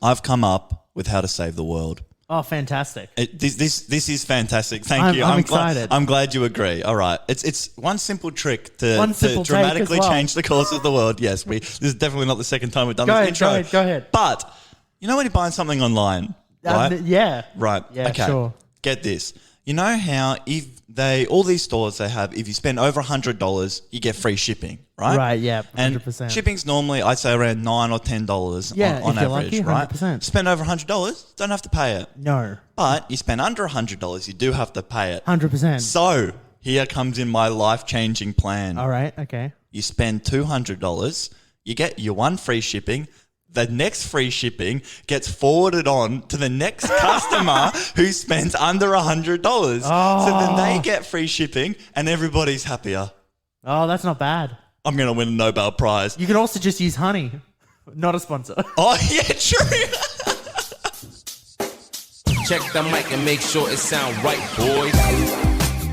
I've come up with how to save the world. Oh, fantastic. This is fantastic. Thank you. I'm excited. I'm glad you agree. All right. It's one simple trick to simple dramatically well. change the course of the world. Yes, this is definitely not the second time we've done this intro. Go ahead. But you know when you're buying something online, right? Yeah. Right. Yeah, okay. sure. Get this. You know how all these stores they have, if you spend over $100, you get free shipping, right? Right, yeah, 100%. And shipping's normally, I'd say, around $9 or $10 on average, lucky, right? 100%. Spend over $100, don't have to pay it. No. But you spend under $100, you do have to pay it. 100%. So here comes in my life-changing plan. All right, okay. You spend $200, you get your one free shipping. The next free shipping gets forwarded on to the next customer who spends under $100. Oh. So then they get free shipping and everybody's happier. Oh, that's not bad. I'm going to win a Nobel Prize. You can also just use honey. Not a sponsor. Oh, yeah, true. Check the mic and make sure it sound right, boys.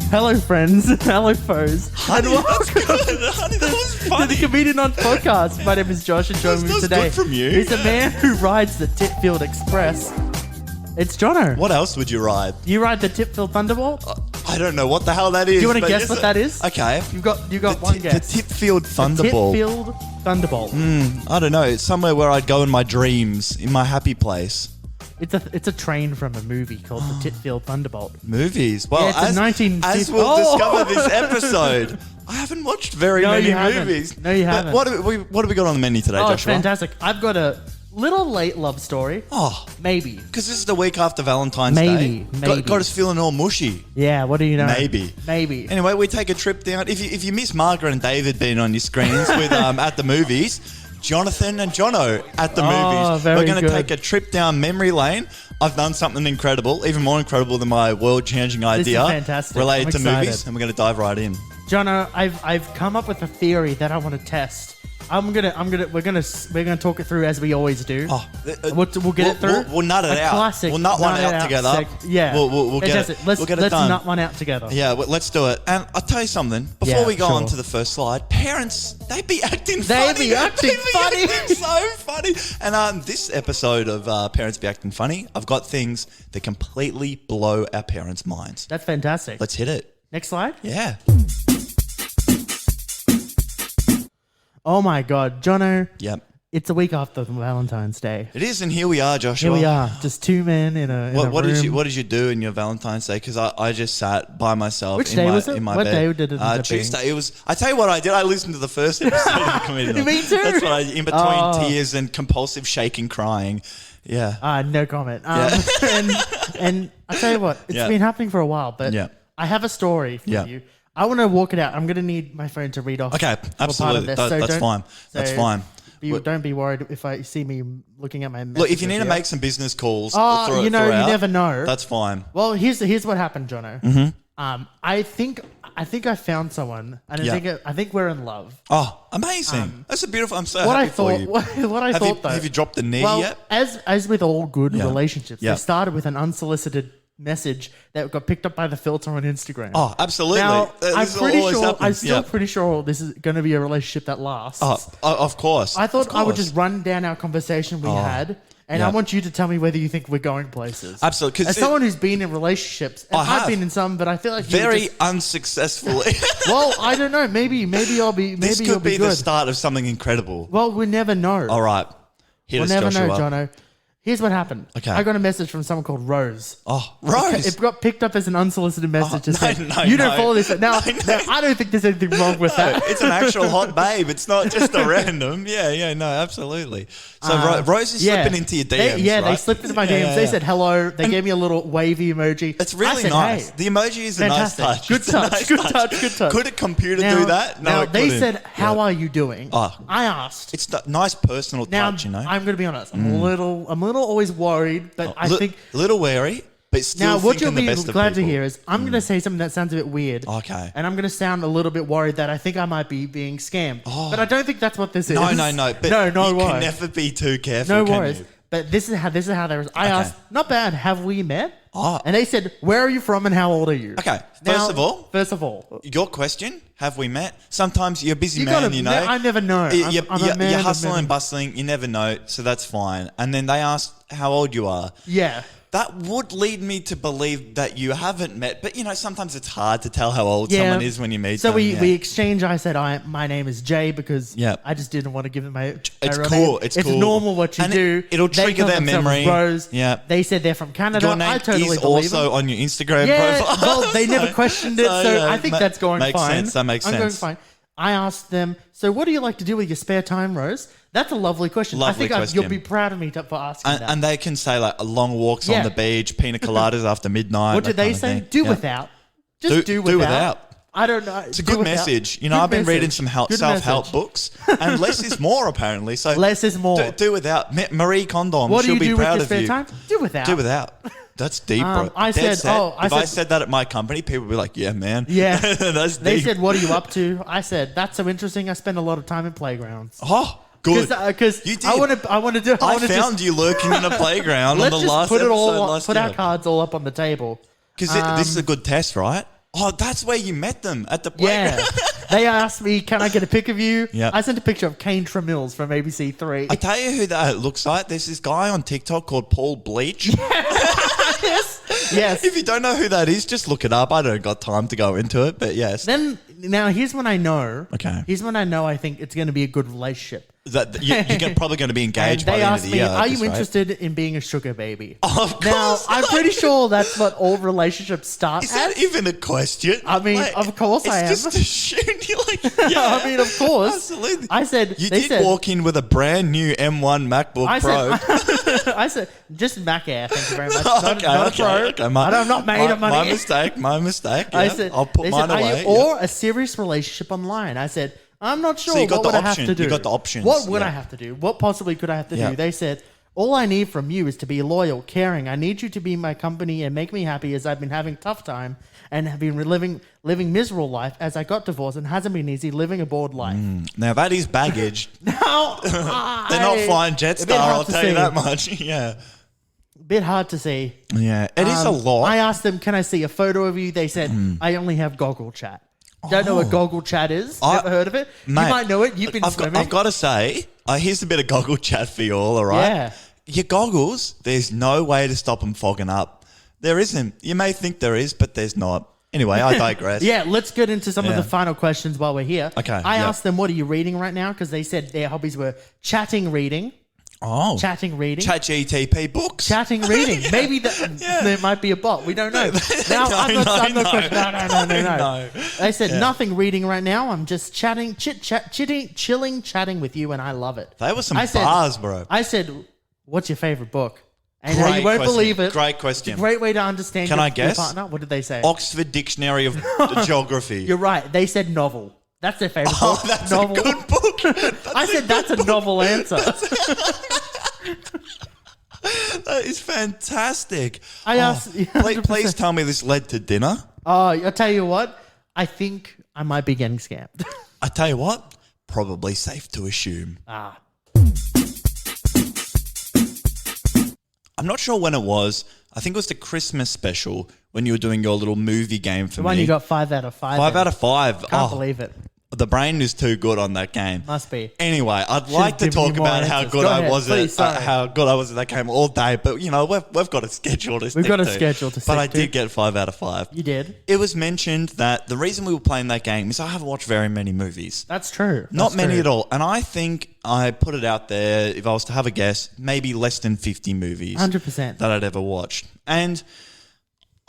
Hello, friends. Hello, foes. Honey, that's good. Honey, that was To funny. the Comedian on Podcast. My name is Josh, and joining me That's today good from you. is a man who rides the Titfield Express. It's Jono. What else would you ride? You ride the Titfield Thunderbolt? I don't know what the hell that is. Do you want to but guess yes, what that is? Okay. You got one guess. The Tipfield Thunderbolt. Titfield Thunderbolt. I don't know. It's somewhere where I'd go in my dreams, in my happy place. It's a train from a movie called the Titfield Thunderbolt. Movies. Well, Yeah, it's a 1950 as we'll Oh! discover this episode, I haven't watched very No, many you haven't. movies. No, you But haven't. what have we got on the menu today, Oh, it's Joshua? fantastic. I've got a little late love story. Oh, Maybe. because this is the week after Valentine's Maybe, Day. maybe. Got us feeling all mushy. Yeah, what do you know? Maybe. Anyway, we take a trip down. If you miss Margaret and David being on your screens with at the movies, Jonathan and Jono at the movies. very We're going to good. take a trip down memory lane. I've done something incredible, even more incredible than my world-changing idea fantastic. related I'm to excited. movies, and we're going to dive right in. Jono, I've come up with a theory that I want to test. We're gonna talk it through as we always do. Oh, We'll get it through. We'll nut it A out. Classic. We'll nut one nut it out together. Yeah. We'll get Fantastic. it. Let's We'll get it done. nut one out together. Yeah, let's do it. And I'll tell you something. Before Yeah, we go on sure. to the first slide, parents, they be acting They funny. be acting funny. acting so funny. And this episode of Parents Be Acting Funny, I've got things that completely blow our parents' minds. That's fantastic. Let's hit it. Next slide. Yeah. Oh my God, Jono. Yep. It's a week after Valentine's Day. It is, and here we are, Joshua. Here we are, just two men in a What room. did you do in your Valentine's Day? Because I just sat by myself. Which in day my, was it? In my What bed. day did it end up being? Tuesday. It was. I tell you what I did. I listened to the first episode of the Comedian. Me too. That's what I. In between Oh. tears and compulsive shaking, crying. Yeah. No comment. And I tell you what, it's Yeah. been happening for a while, but Yeah. I have a story for Yeah. you. I want to walk it out. I'm going to need my phone to read off. Okay. a part of Absolutely. this, That's don't- fine. That's so fine. Don't be worried if I see me looking at my messages. Look, if you need to here. make some business calls, Oh, throughout, you never know. That's fine. Well, here's what happened, Jono. Mm-hmm. I think I found someone, and Yeah. I think we're in love. Oh, amazing! That's a beautiful. I'm so What happy I thought, for you. what I thought though. Have you dropped the knee well, yet? as with all good Yeah. relationships, Yeah. they started with an unsolicited message that got picked up by the filter on Instagram. Oh, absolutely. Now, I'm This pretty always sure. happens. I'm still Yeah. pretty sure this is going to be a relationship that lasts. Oh, of course. I thought Of I would course. just run down our conversation we had, and yeah. I want you to tell me whether you think we're going places. Absolutely, 'cause As someone who's been in relationships, and I have. I've been in some, but I feel like you very just, unsuccessfully. well, I don't know. Maybe I'll be. Maybe This you'll could be good. the start of something incredible. Well, we never know. All right. Hit We'll us, never Joshua. know, Jono. Here's what happened. Okay. I got a message from someone called Rose. Oh, Rose. It got picked up as an unsolicited message. no, that said, no, you don't no. follow this. Now, No. now, I don't think there's anything wrong with that. It's an actual hot babe. It's not just a random. Yeah, no, absolutely. So Rose is slipping into your DMs, They right? slipped into my Yeah, DMs. yeah, They yeah. said hello. They gave me a little wavy emoji. It's I really said, nice. Hey, The emoji is a nice fantastic. touch. Good It's a touch. nice Good touch. Good touch. Could a computer Now- do that? No, now, it they couldn't. said, "How Yeah. are you doing?" Oh. I asked. It's a nice personal Now, touch, you know. I'm going to be honest. I'm a little always worried, but I think a little wary, but still now what you'll thinking the be best of glad to people. hear is I'm going to say something that sounds a bit weird. Okay. And I'm going to sound a little bit worried that I think I might be being scammed. But I don't think that's what this is. No. But no you worries. can never be too careful. No can worries. you? But this is how there is. I asked, not bad. Have we met? Oh. And they said, where are you from and how old are you? Okay, Now, first of all, your question, have we met? Sometimes you're a busy man, you know. I never know. You're I'm a man hustling of and bustling, you never know, so that's fine. And then they asked how old you are. Yeah. That would lead me to believe that you haven't met, but sometimes it's hard to tell how old someone is when you meet them. So we exchange. I said, my name is Jay because I just didn't want to give it my It's real cool. name. It's It's cool. normal what you And do. it'll They trigger call their themselves memory. Bros. Yeah. They said they're from Canada. Your name I totally is believe also it. on your Instagram Yeah, profile. well, they never questioned it, so yeah, I think that's going makes fine. sense. That makes I'm sense. going fine. I asked them, so what do you like to do with your spare time, Rose? That's a lovely question. Lovely I think question. you'll be proud of me for asking that. And they can say like long walks Yeah. on the beach, pina coladas after midnight. What did that they kind of say? thing. Do Yeah. without. Just do without. I don't know. It's a good message. I've been reading some self-help books, and less is more apparently. So less is more. Do without. Marie Kondo. What do she'll you be do with proud your of spare you. time? Do without. Do without. That's deep, bro. I Dead said, set. I if I said- said that at my company, people would be like, "Yeah, man." Yeah. That's They deep. said, what are you up to? I said, that's so interesting. I spend a lot of time in playgrounds. Oh, good. Because You did. I want to do. I wanna found you lurking in a playground on Let's the just last put it all. episode last Put year. our cards all up on the table. Because this is a good test, right? Oh, that's where you met them, at the playground. Yeah. They asked me, can I get a pic of you? Yeah. I sent a picture of Kane Tremills from ABC3. I tell you who that looks like. There's this guy on TikTok called Paul Bleach. Yes. If you don't know who that is, just look it up. I don't got time to go into it, but yes. Now, here's when I know. Okay. Here's when I know I think it's going to be a good relationship. You're probably going to be And engaged by they the end of asked the me, year. are you right? interested in being a sugar baby? Of course. Now, I'm pretty sure that's what all relationships start Is that as. even a question? I mean, of course I am. It's just a shoot. You're like, yeah. I mean, of course. Absolutely. I said, You they did said, walk in with a brand new M1 MacBook I Pro. said, I said, just Mac Air, thank you very much. Not a Pro. Okay. I'm not made of money. My mistake. Yeah. I said, I'll put they mine said, away. or a serious relationship online. I said, I'm not sure. So you got what the would I option. have to do? You got the options. What would Yeah. I have to do? What possibly could I have to Yeah. do? They said, all I need from you is to be loyal, caring. I need you to be my company and make me happy as I've been having tough time and have been living miserable life as I got divorced and hasn't been easy living a bored life. Now that is baggage. Now, They're not flying a bit Jetstar, hard I'll to tell you see. that much. Yeah. Bit hard to see. Yeah. It is a lot. I asked them, can I see a photo of you? They said, I only have goggle chat. Don't know what goggle chat is. Never heard of it? Mate, you might know it. You've been swimming. I've got to say, here's a bit of goggle chat for you all right? Yeah. Your goggles, there's no way to stop them fogging up. There isn't. You may think there is, but there's not. Anyway, I digress. Yeah, let's get into some of Yeah. the final questions while we're here. Okay, I yeah. asked them, what are you reading right now? Because they said their hobbies were chatting, reading. Oh. Chatting, reading. ChatGTP books. Chatting, readting. Maybe there might be a bot. We don't know. Now, I'm not questioning. No. No. They said nothing reading right now. I'm just chatting, chatting with you, and I love it. They were some I said- bars, bro. I said, what's your favorite book? And Great you won't question. believe it. Great question. It's a great way to understand Can your, I guess? your partner. What did they say? Oxford Dictionary of Geography. You're right. They said novel. That's their favorite Oh, book. that's novel. a good book. I said that's a novel answer. That is fantastic. I asked- Please tell me this led to dinner. Oh, I'll tell you what. I think I might be getting scammed. I tell you what, probably safe to assume. Ah. I'm not sure when it was. I think it was the Christmas special when you were doing your little movie game for The me. one you got 5 out of 5. 5 out of 5. Can't believe it. The brain is too good on that game. Must be. Anyway, I'd like to given you talk more about how answers. good Go I ahead, was please, at sorry. how good I was at that game all day. But we've got a schedule to stick got a to. schedule to But stick I to. did get 5 out of 5. You did. It was mentioned that the reason we were playing that game is I haven't watched very many movies. That's true. Not That's many true. at all. And I think I put it out there, if I was to have a guess, maybe less than 50 movies 100%. that I'd ever watched. And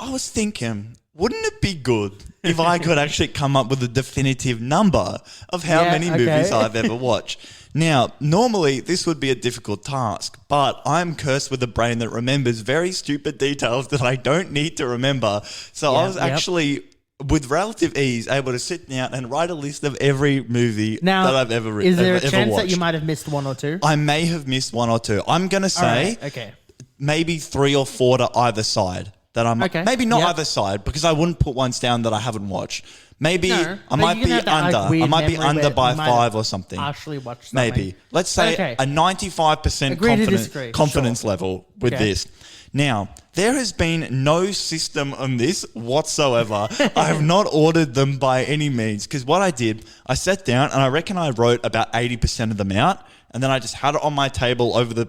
I was thinking, wouldn't it be good if I could actually come up with a definitive number of how Yeah, many okay. movies I've ever watched? Now, normally this would be a difficult task, but I'm cursed with a brain that remembers very stupid details that I don't need to remember. So I Yeah, was yep. actually, with relative ease, able to sit down and write a list of every movie Now, that I've ever is there a ever chance watched. that you might have missed one or two? I may have missed one or two. I'm going to All say right, okay. maybe 3 or 4 to either side. That I'm Okay. maybe not Yep. either side because I wouldn't put ones down that I haven't watched. Maybe No, I but might you can be have that, like, under. I weird might be memory under where by you might 5 or something. Partially watched something. Maybe. Let's say Okay. a 95% Agree to disagree. confidence Sure. level with Okay. this. Now, there has been no system on this whatsoever. I have not ordered them by any means, because what I did, I sat down and I reckon I wrote about 80% of them out, and then I just had it on my table over the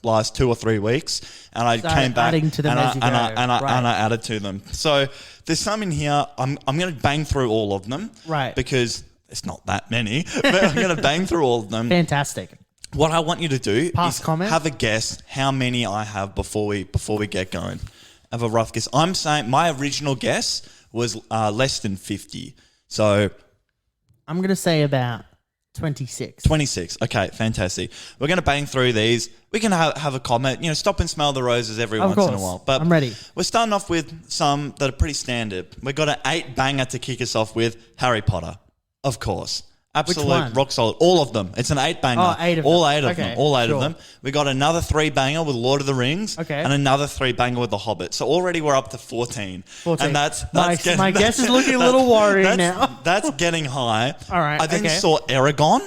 last 2 or 3 weeks, and I Started came back adding to them and, as you go. and Right. I added to them. So there's some in here. I'm going to bang through all of them, Right. Because it's not that many, but I'm going to bang through all of them. Fantastic. What I want you to do Pass is comment? have a guess how many I have before we get going. Have a rough guess. I'm saying my original guess was less than 50. So I'm going to say about 26. 26. Okay, fantastic. We're going to bang through these. We can have a comment. Stop and smell the roses every Of once in a course. while. But I'm ready. We're starting off with some that are pretty standard. We've got an 8 banger to kick us off with. Harry Potter, of course. Absolute one? rock solid. All of them. It's an 8 banger. Oh, 8 of all them. 8 of Okay, them. All 8 sure. of them. We got another 3 banger with Lord of the Rings. Okay. And another 3 banger with The Hobbit. So already we're up to 14. 14. And that's Nice. getting, My guess is looking a little worrying now. That's getting high. All right, I then okay. saw Aragon.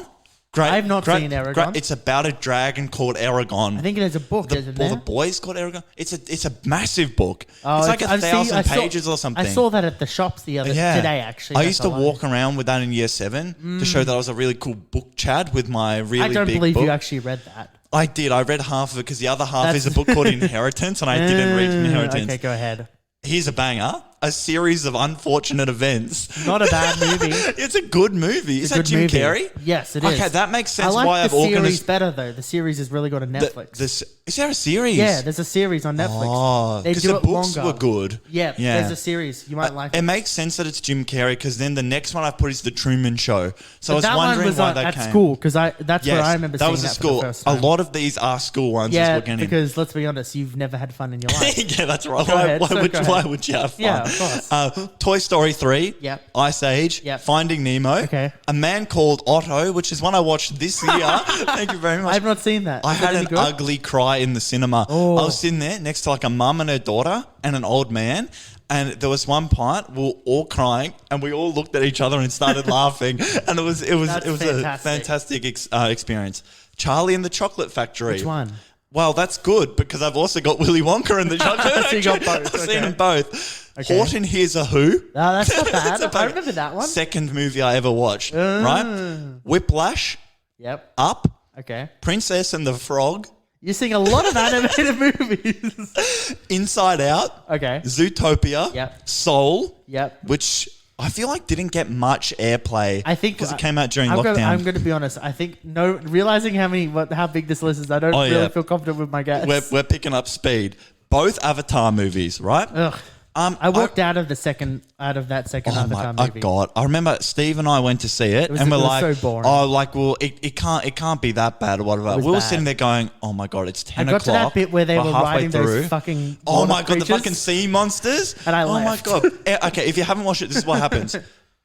Great. I've not seen Aragon. It's about a dragon called Aragon. I think it has a book, isn't Or there? the boys called Aragon. It's a massive book. Oh, it's like I've seen- 1,000 I saw- pages or something. I saw that at the shops today, actually. I That's used to all walk around with that in year 7 to show that I was a really cool book chad with my really I don't big believe book. you actually read that. I did. I read half of it because the other half That's- is a book called Inheritance, and I didn't read Inheritance. Okay, go ahead. Here's a banger. A series of unfortunate events. Not a bad movie. It's a good movie. Is that Good Jim movie. Carrey? Yes, it is. Okay, that makes sense I like why the I've series organized. better, though. The series is really good on Netflix. Is there a series? Yeah, there's a series on Netflix. Oh, they because do the it books longer. were good. Yeah, there's a series. You might like It it. makes sense that it's Jim Carrey because then the next one I put is The Truman Show. So I was that one wondering was why on, that at came. school, because that's Yes, where I remember that seeing was that at for school. the first A time. lot of these are school ones. Yeah, is what because let's be honest, you've never had fun in your life. yeah, that's right. Go ahead, Why so would go why ahead. would you have fun? Yeah, of course. Toy Story 3. Yep. Ice Age. Yep. Finding Nemo. Okay. A Man Called Otto, which is one I watched this year. Thank you very much. I've not seen that. I Is it had any an good? ugly cry in the cinema. Oh. I was sitting there next to like a mum and her daughter and an old man. And there was one part we were all crying, and we all looked at each other and started laughing. And it was That's a fantastic. fantastic experience. Charlie and the Chocolate Factory. Which one? Well, that's good because I've also got Willy Wonka and the Chocolate So you got Factory. both, I've okay. seen them both. Okay. Horton Hears a Who. No, that's not bad. It's a I remember that one. Second movie I ever watched. Right? Whiplash. Yep. Up. Okay. Princess and the Frog. You're seeing a lot of animated movies. Inside Out. Okay. Zootopia. Yep. Soul. Yep. Which I feel like didn't get much airplay. I think because it came out during I'm lockdown. I'm going to be honest. I think realizing how big this list is, I don't Oh, really yeah. feel confident with my guess. we're picking up speed. Both Avatar movies, right? Ugh. I walked out of that second Oh my Avatar movie. God! I remember Steve and I went to see it, was- and we're it was like, so boring. "Oh, like, well, it can't be that bad or whatever." It was We were bad. sitting there going, "Oh my God, it's 10 I got o'clock." to that bit where they We're were halfway riding through. those fucking Oh water my God, the creatures. fucking sea monsters! And I Oh my laughed. God! Okay, if you haven't watched it, this is what happens.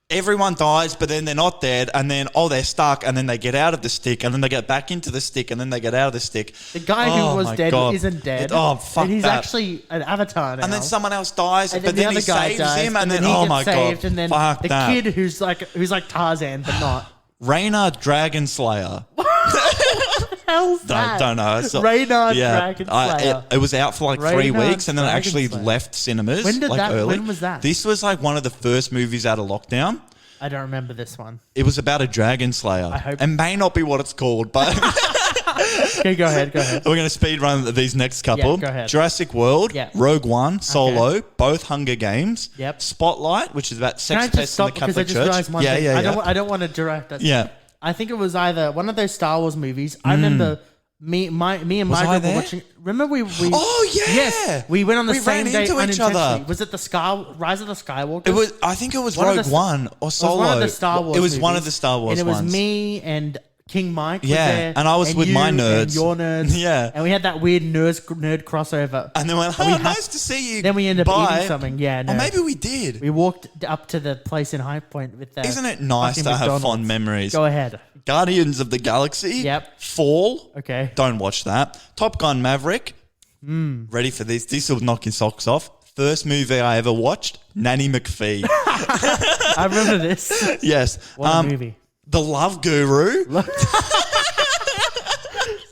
Everyone dies, but then they're not dead, and then they're stuck, and then they get out of the stick, and then they get back into the stick, and then they get out of the stick. The guy Oh who was my dead God. isn't dead. Fuck and he's that. actually an avatar now. And then someone else dies, And but then the he other guy saves dies, him, and then he oh gets my saved, God, and then fuck the that. kid who's like Tarzan but not. Raina Dragon Slayer. Hell's that? Don't know. It's Raina Dragon Slayer. It was out for like 3 Raina weeks and then it Dragon actually Slayer. left cinemas. When did like that- early. when was that? This was like one of the first movies out of lockdown. I don't remember this one. It was about a dragon slayer. I hope- It may not be what it's called, but Okay, go ahead. we're going to speed run these next couple. Yeah, go ahead. Jurassic World, Yeah. Rogue One, Solo, both Hunger Games. Yep. Spotlight, which is about Can sex I just pests in the stop because I Catholic just Church. realized one thing. I don't want to direct us. Yeah. I think it was either one of those Star Wars movies. I remember me and Was I Margaret were there? watching. Remember we Oh, yeah. Yes, we went on the We same ran day into each other. unintentionally. Was it the Rise of the Skywalker? It was. I think it was One of Rogue the- One or It Solo. was one of the Star Wars. It was one movies. of the Star Wars and it was ones. me and King Mike. Was Yeah, there, and I was with you my and nerds. your nerds. Yeah. and we had that weird nerd crossover. And then went, And oh, we nice to see you. Then we ended up Bye. eating something. Yeah, no. Or maybe we did. We walked up to the place in High Point with that. Isn't it nice fucking to have McDonald's. fond memories? Go ahead. Guardians of the Galaxy. Yep. Fall. Okay. Don't watch that. Top Gun Maverick. Ready for this? This will knock your socks off. First movie I ever watched, Nanny McPhee. I remember this. Yes. What a movie. The Love Guru.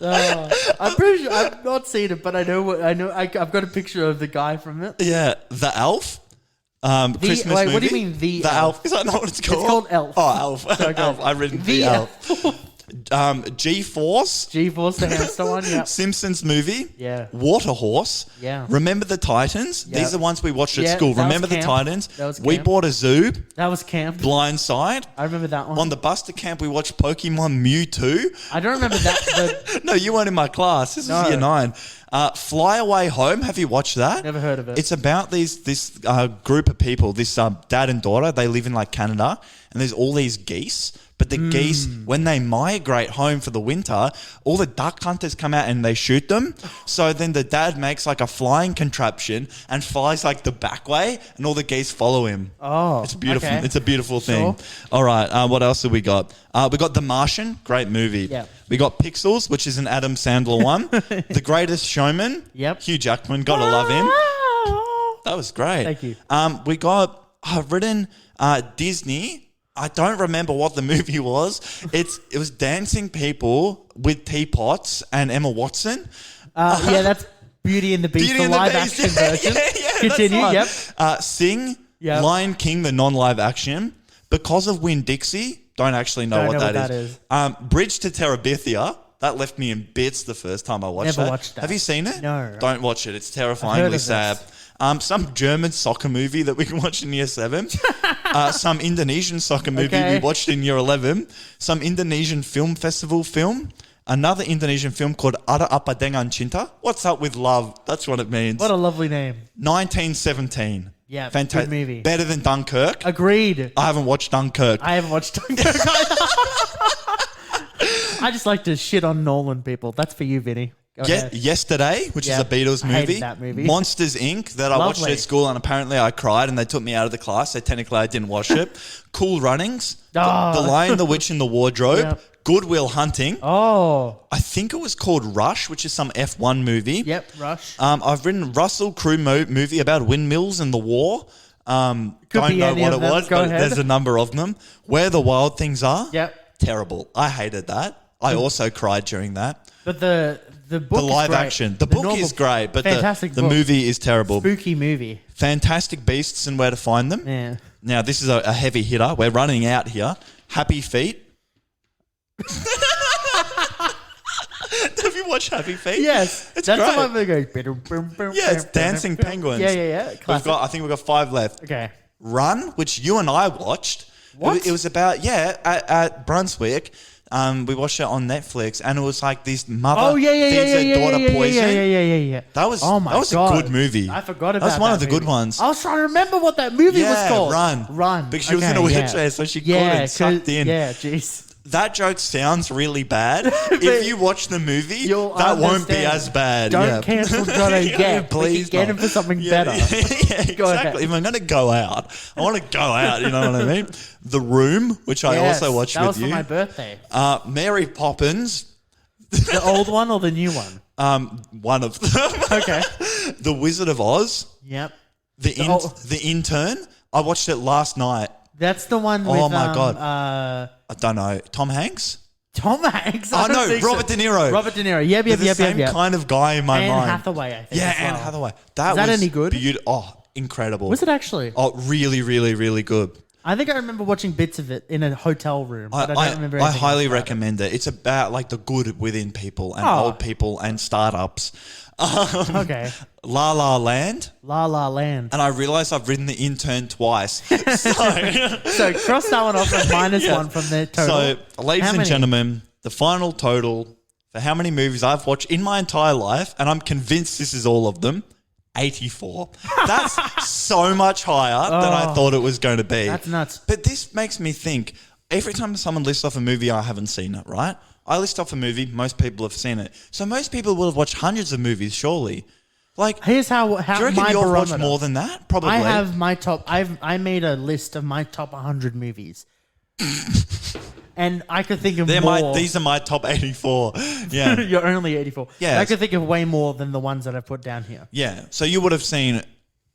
I'm pretty sure I've not seen it, but I know. I've got a picture of the guy from it. Yeah. The Elf. Christmas movie. What do you mean the Elf? Is that not what it's called? It's called Elf. Oh, Elf. So Elf. I've written the Elf. G-Force. G-Force, the hamster one, yeah. Simpsons movie. Yeah. Water Horse. Yeah. Remember the Titans? Yeah. These are ones we watched at Yeah, school. that was Remember the camp. Titans? That was We camp. bought a zoo. That was camp. Blindside. I remember that one. On the bus to camp, we watched Pokemon Mewtwo. I don't remember that, but No, you weren't in my class. This No. is year 9. Fly Away Home. Have you watched that? Never heard of it. It's about this group of people, this dad and daughter. They live in like Canada, and there's all these geese. But the geese, when they migrate home for the winter, all the duck hunters come out and they shoot them. So then the dad makes like a flying contraption and flies like the back way, and all the geese follow him. Oh, It's beautiful. okay. It's a beautiful Sure. thing. All right. What else have we got? We got The Martian. Great movie. Yeah. We got Pixels, which is an Adam Sandler one. The Greatest Showman. Yep. Hugh Jackman. Gotta love him. That was great. Thank you. We got, I've written Disney. I don't remember what the movie was. It was dancing people with teapots and Emma Watson. Yeah, that's Beauty and the Beast, Beauty the and the live Beast. action version. That's Continue, the one. yep. Sing, Yep. Lion King, the non-live action. Because of Winn-Dixie, don't actually know Don't what know that what is. that Bridge to Terabithia. That left me in bits the first time I watched Never that. watched that. Have you seen it? No. Don't watch it. It's I've heard terrifyingly of sad. this. Some German soccer movie that we watched in year 7. Some Indonesian soccer movie Okay. we watched in year 11. Some Indonesian film festival film. Another Indonesian film called Ada Apa Dengan Cinta. What's up with love? That's what it means. What a lovely name. 1917. Yeah, Fantastic. good movie. Better than Dunkirk. Agreed. I haven't watched Dunkirk. I haven't watched Dunkirk either. I just like to shit on Nolan people. That's for you, Vinny. Go ahead. Yesterday, which Yeah, is a Beatles I movie. hated that movie. Monsters Inc. that I watched Lovely. at school, and apparently I cried, and they took me out of the class. So technically, I didn't watch it. Cool Runnings. Oh. The Lion, the Witch, and the Wardrobe. Yep. Goodwill Hunting. Oh, I think it was called Rush, which is some F1 movie. yep, Rush. I've written Russell Crowe movie about windmills and the war. Don't be know any what of it them. was, Go but ahead. there's a number of them. Where the Wild Things Are. Yep. Terrible. I hated that. I also cried during that. But the book The is live great. action. The book normal- is great, but fantastic the book. movie is terrible. Spooky movie. Fantastic Beasts and Where to Find Them. Yeah. Now, this is a heavy hitter. We're running out here. Happy Feet. Have you watched Happy Feet? Yes. It's That's great. the one that goes. Yeah, it's dancing penguins. Yeah. Classic. I think we've got 5 left. Okay. Run, which you and I watched. What? It was about, at Brunswick. We watched it on Netflix, and it was like this mother Oh yeah. feeds her daughter poison. Yeah. That was Oh my that was God. a good movie. I forgot about that. Was one of the movie. good ones. I was trying to remember what that movie was called. Run. Because she was in a Okay, wheelchair, so she couldn't sucked in. Yeah, jeez. That joke sounds really bad. If you watch the movie, You'll that won't be understand. as bad. Don't cancel Jono yet. Please We can get him not. for something Yeah, better. yeah, Go ahead. exactly. If I'm going to go out, I want to go out. You know what I mean? The Room, which I Yes, also watched that with was you. for my birthday. Mary Poppins, The old one or the new one? one of them. Okay. The Wizard of Oz, Yep. the Intern. I watched it last night. That's the one with Oh my God. I don't know. Tom Hanks? Tom Hanks. Oh, no, Robert De Niro. Robert De Niro. Yep. They're the same kind of guy in my Anne mind. Hathaway, I think. Yeah, as well. Anne Hathaway. Is that was any good? Oh, incredible. Was it actually? Oh, really, really, really good. I think I remember watching bits of it in a hotel room, but I don't remember I anything highly else about recommend it. It's about like the good within people and Oh. old people and startups. it. Okay. La La Land. La La Land. And I realized I've written The Intern twice. So, So cross that one off and minus one from the total. so ladies How and many? gentlemen, the final total for how many movies I've watched in my entire life, and I'm convinced this is all of them, 84. That's so much higher than I thought it was going to be. That's nuts. But this makes me think, every time someone lists off a movie, I haven't seen it, right? I list off a movie, most people have seen it. So most people will have watched hundreds of movies, surely. Like, Here's how do you reckon my you've watched barometer. more than that? Probably. I have my top. I made a list of my top 100 movies, and I could think of more. These are my top 84. Yeah. You're only 84. Yeah. I could think of way more than the ones that I put down here. Yeah. So you would have seen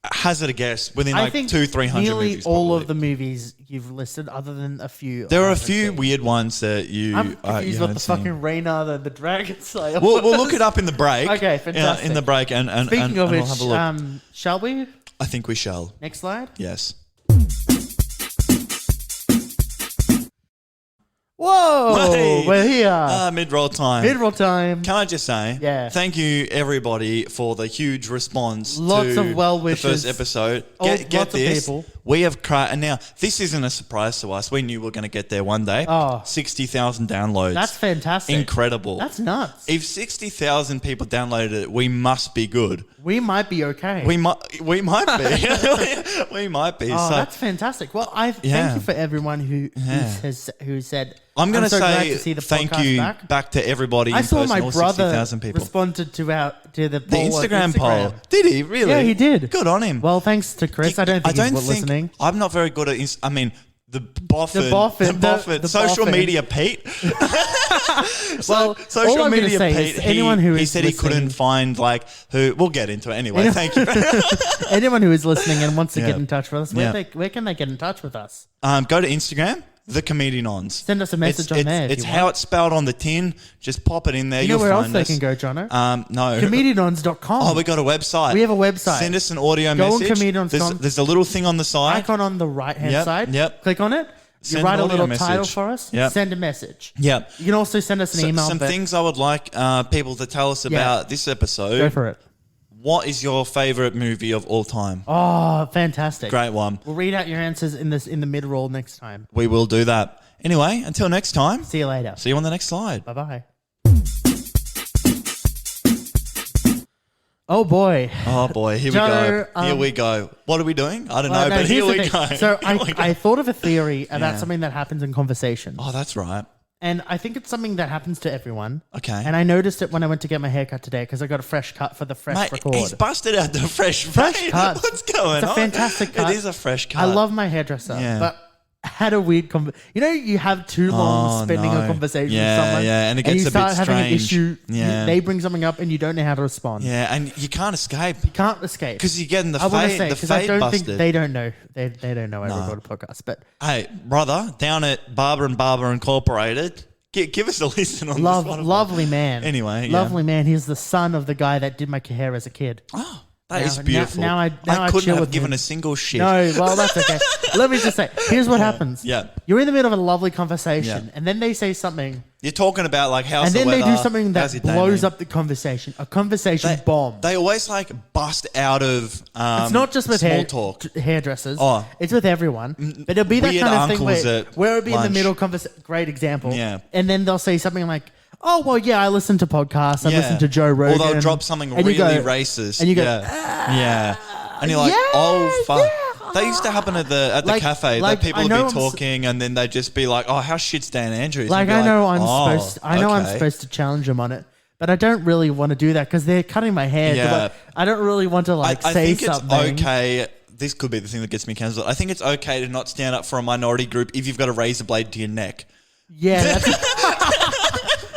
hazard a guess within I like think 200-300 nearly movies. all probably. of the movies you've listed, other than a few. There I are a haven't few seen. weird ones that you. I'm you confused what haven't the seen. fucking Reina the Dragon Slayer. We'll look it up in the break. Okay, In fantastic. the break, and Speaking of we'll which, have a look. shall we? I think we shall. Next slide. Yes. Whoa, Hey. we're here. Mid-roll time. Mid-roll time. Can I just say, Yeah. thank you everybody for the huge response Lots to of well the wishes. first episode. Oh, Get lots of this, people. we have cried, and now this isn't a surprise to us. We knew we were going to get there one day. Oh. 60,000 downloads. That's fantastic. incredible. That's nuts. If 60,000 people downloaded it, we must be good. We might be okay. We might be. we might be. Oh, so that's fantastic. Well, Yeah. thank you for everyone who said. I'm going so glad say to see the thank podcast you back. to everybody I in saw person, my all brother 60,000 people. responded to the The poll on Instagram poll. Did he really? Yeah, he did. Good on him. Well, thanks to Chris. I don't think he's listening. I'm not very good at. I mean, the Boffin, The social Boffin. media Pete. Well, social all I'm gonna media say Pete. is anyone who he is said he listening- couldn't find like who. We'll get into it anyway. Thank you. Anyone who is listening and wants to Yeah. get in touch with us, Yeah. where can they get in touch with us? Go to Instagram. The Comedian Ons. Send us a message on there if It's you how want. it's spelled on the tin. Just pop it in there. You know You'll where else find they us. can go, Jono? No. Comedianons.com. Oh, we got a website. We have a website. Send us an audio Go on message. comedians.com. There's a little thing on the side. Icon on the right-hand Yep, side. yep. Click on it. You Send write an a audio little message. title for us. Yep. Send a message. Yeah. You can also send us an email. Some but things I would like people to tell us about this episode. Go for it. What is your favorite movie of all time? Oh, fantastic. Great one. We'll read out your answers in the mid-roll next time. We will do that. Anyway, until next time. See you later. See you on the next slide. Bye-bye. Oh, boy. Oh boy, here Jono, we go. Here we go. What are we doing? I don't know, No, but here here's the we thing. go. So Here we go. I thought of a theory about Yeah. something that happens in conversation. Oh, that's right. And I think it's something that happens to everyone. Okay. And I noticed it when I went to get my haircut today because I got a fresh cut for the fresh Mate, record. he's busted out the fresh cut. What's going on? It's a fantastic cut. It is a fresh cut. I love my hairdresser, Yeah. but I had a weird you know, you have too long Oh, spending no. a conversation Yeah, with someone, yeah, and it gets you a bit start having an strange. issue. Yeah. They bring something up, and you don't know how to respond. Yeah, and you can't escape You can't escape because you're getting the I want to fade, say the because I fade don't busted. think they don't know. They don't know I record a podcast, but Hey, brother, down at Barber and Barber Incorporated, give us a listen on this one. lovely man. Anyway, yeah. lovely man. He's the son of the guy that did my hair as a kid. Oh, that Now- is beautiful. now I couldn't chill have with given him. a single shit. No, well, that's okay. Let me just say, here's what happens. Yeah. You're in the middle of a lovely conversation, Yeah. and then they say something, You're talking about like how's and the then they weather, do something how's that your day, blows mate? up the conversation. A conversation bomb. They always like bust out of It's not just with small talk. hairdressers. Oh. It's with everyone. But it'll be that Weird kind of thing uncles where, at where it'll be in the lunch. middle conversation. Great example. Yeah. And then they'll say something like, oh, well, yeah, I listen to podcasts. I listen to Joe Rogan. Or they'll drop something And you really go- racist. And you go, yeah. And you're like, yeah, oh fuck. yeah. That used to happen at the Like- cafe. like, That people I would know be I'm s- talking, and then they'd just be like, "Oh, how shit's Dan Andrews?" And Like you'd be I know I'm "Oh, I'm okay." supposed to challenge them on it, but I don't really want to do that because they're cutting my hair. Yeah. But I don't really want to I say think something. it's okay. This could be the thing that gets me cancelled. I think it's okay to not stand up for a minority group if you've got a razor blade to your neck. Yeah, that's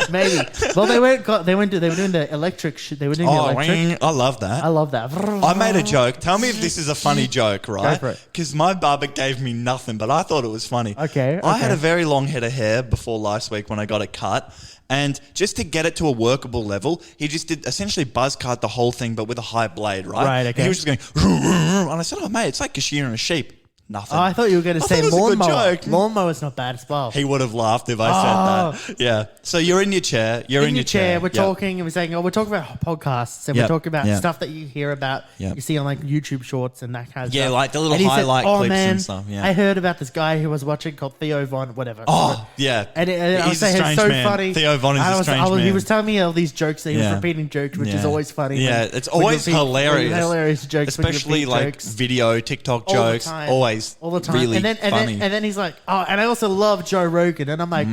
maybe. Well, they were doing the electric. They were doing the Oh, electric. I love that. I love that. I made a joke. Tell me if this is a funny joke, right? for it. Because my barber gave me nothing, but I thought it was funny. Okay, I had okay. a very long head of hair before last week when I got it cut. And just to get it to a workable level, he just did essentially buzz cut the whole thing, but with a high blade, right? Right, And okay. he was just going, and I said, oh, mate, it's like shearing a sheep. Nothing. Oh, I thought you were going to I say thought it was a good lawnmower. joke. Lawnmower's not bad as well. He would have laughed if I said that. Yeah. So you're in your chair. You're in your chair. We're Yep. talking, and we're saying, we're talking about podcasts, and Yep. we're talking about Yep. stuff that you hear about, Yep. you see on like YouTube Shorts and that kind of Yeah, stuff. like the little And he said, highlight oh, clips man, and stuff, yeah. I heard about this guy who was watching called Theo Von, whatever. Oh, yeah. And I was He's a saying, it's strange so man. funny. Theo Von is a strange He man. was telling me all these jokes that he was Yeah. repeating jokes, which is Yeah. always funny. Yeah, it's always hilarious. Hilarious jokes, when you Especially repeat like jokes. video, TikTok All the jokes. time. Always all the time. really and then, funny. And then he's like, oh, and I also love Joe Rogan. And I'm like,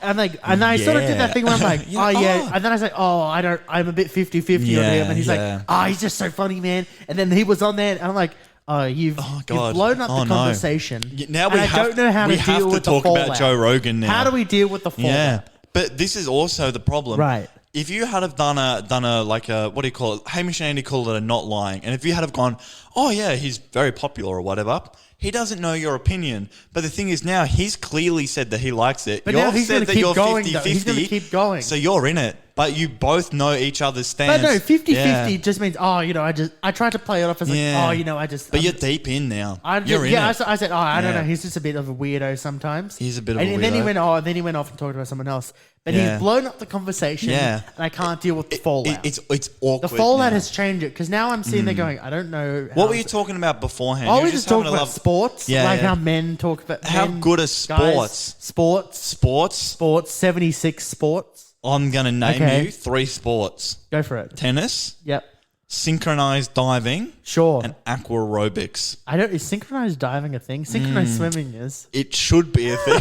and I sort of did that thing where I'm like, You're oh, like, yeah. oh. And then I say, oh, I'm a bit 50-50 on Yeah, him. And he's yeah. like, oh, he's just so funny, man. And then he was on there, and I'm like, oh, you've God. blown up Oh, the no. conversation. Now And we I have, don't know how we to have deal to with the talk about fallout. Joe Rogan now. How do we deal with the fallout? Yeah. But this is also the problem. Right. if you had have done a like a, what do you call it? Hamish and Andy call it a not lying. And if you had have gone, oh yeah, he's very popular or whatever, he doesn't know your opinion. But the thing is now he's clearly said that he likes it. But You've now he's said going to that keep you're going. 50-50. He's going to keep going. So you're in it. But you both know each other's stance. But no, 50-50 Yeah. just means, I tried to play it off as But you're deep in now. You're in it. I said, I don't Yeah. know. He's just a bit of a weirdo sometimes. He's a bit of a And then he weirdo. went off and talked about someone else. But Yeah. he's blown up the conversation. Yeah. And I can't deal with the fallout. It's awkward. The fallout now. has changed it because now I'm sitting there going, I don't know. What were you talking about beforehand? Oh, You were we just talking having a about sports, Yeah, like yeah. how men talk about How men, good are guys, sports? sports, Sports. 76 sports. I'm going to name Okay. you 3 sports. Go for it. Tennis, Yep. synchronized diving, Sure. and aqua aerobics. Is synchronized diving a thing? Synchronized swimming is. It should be a thing.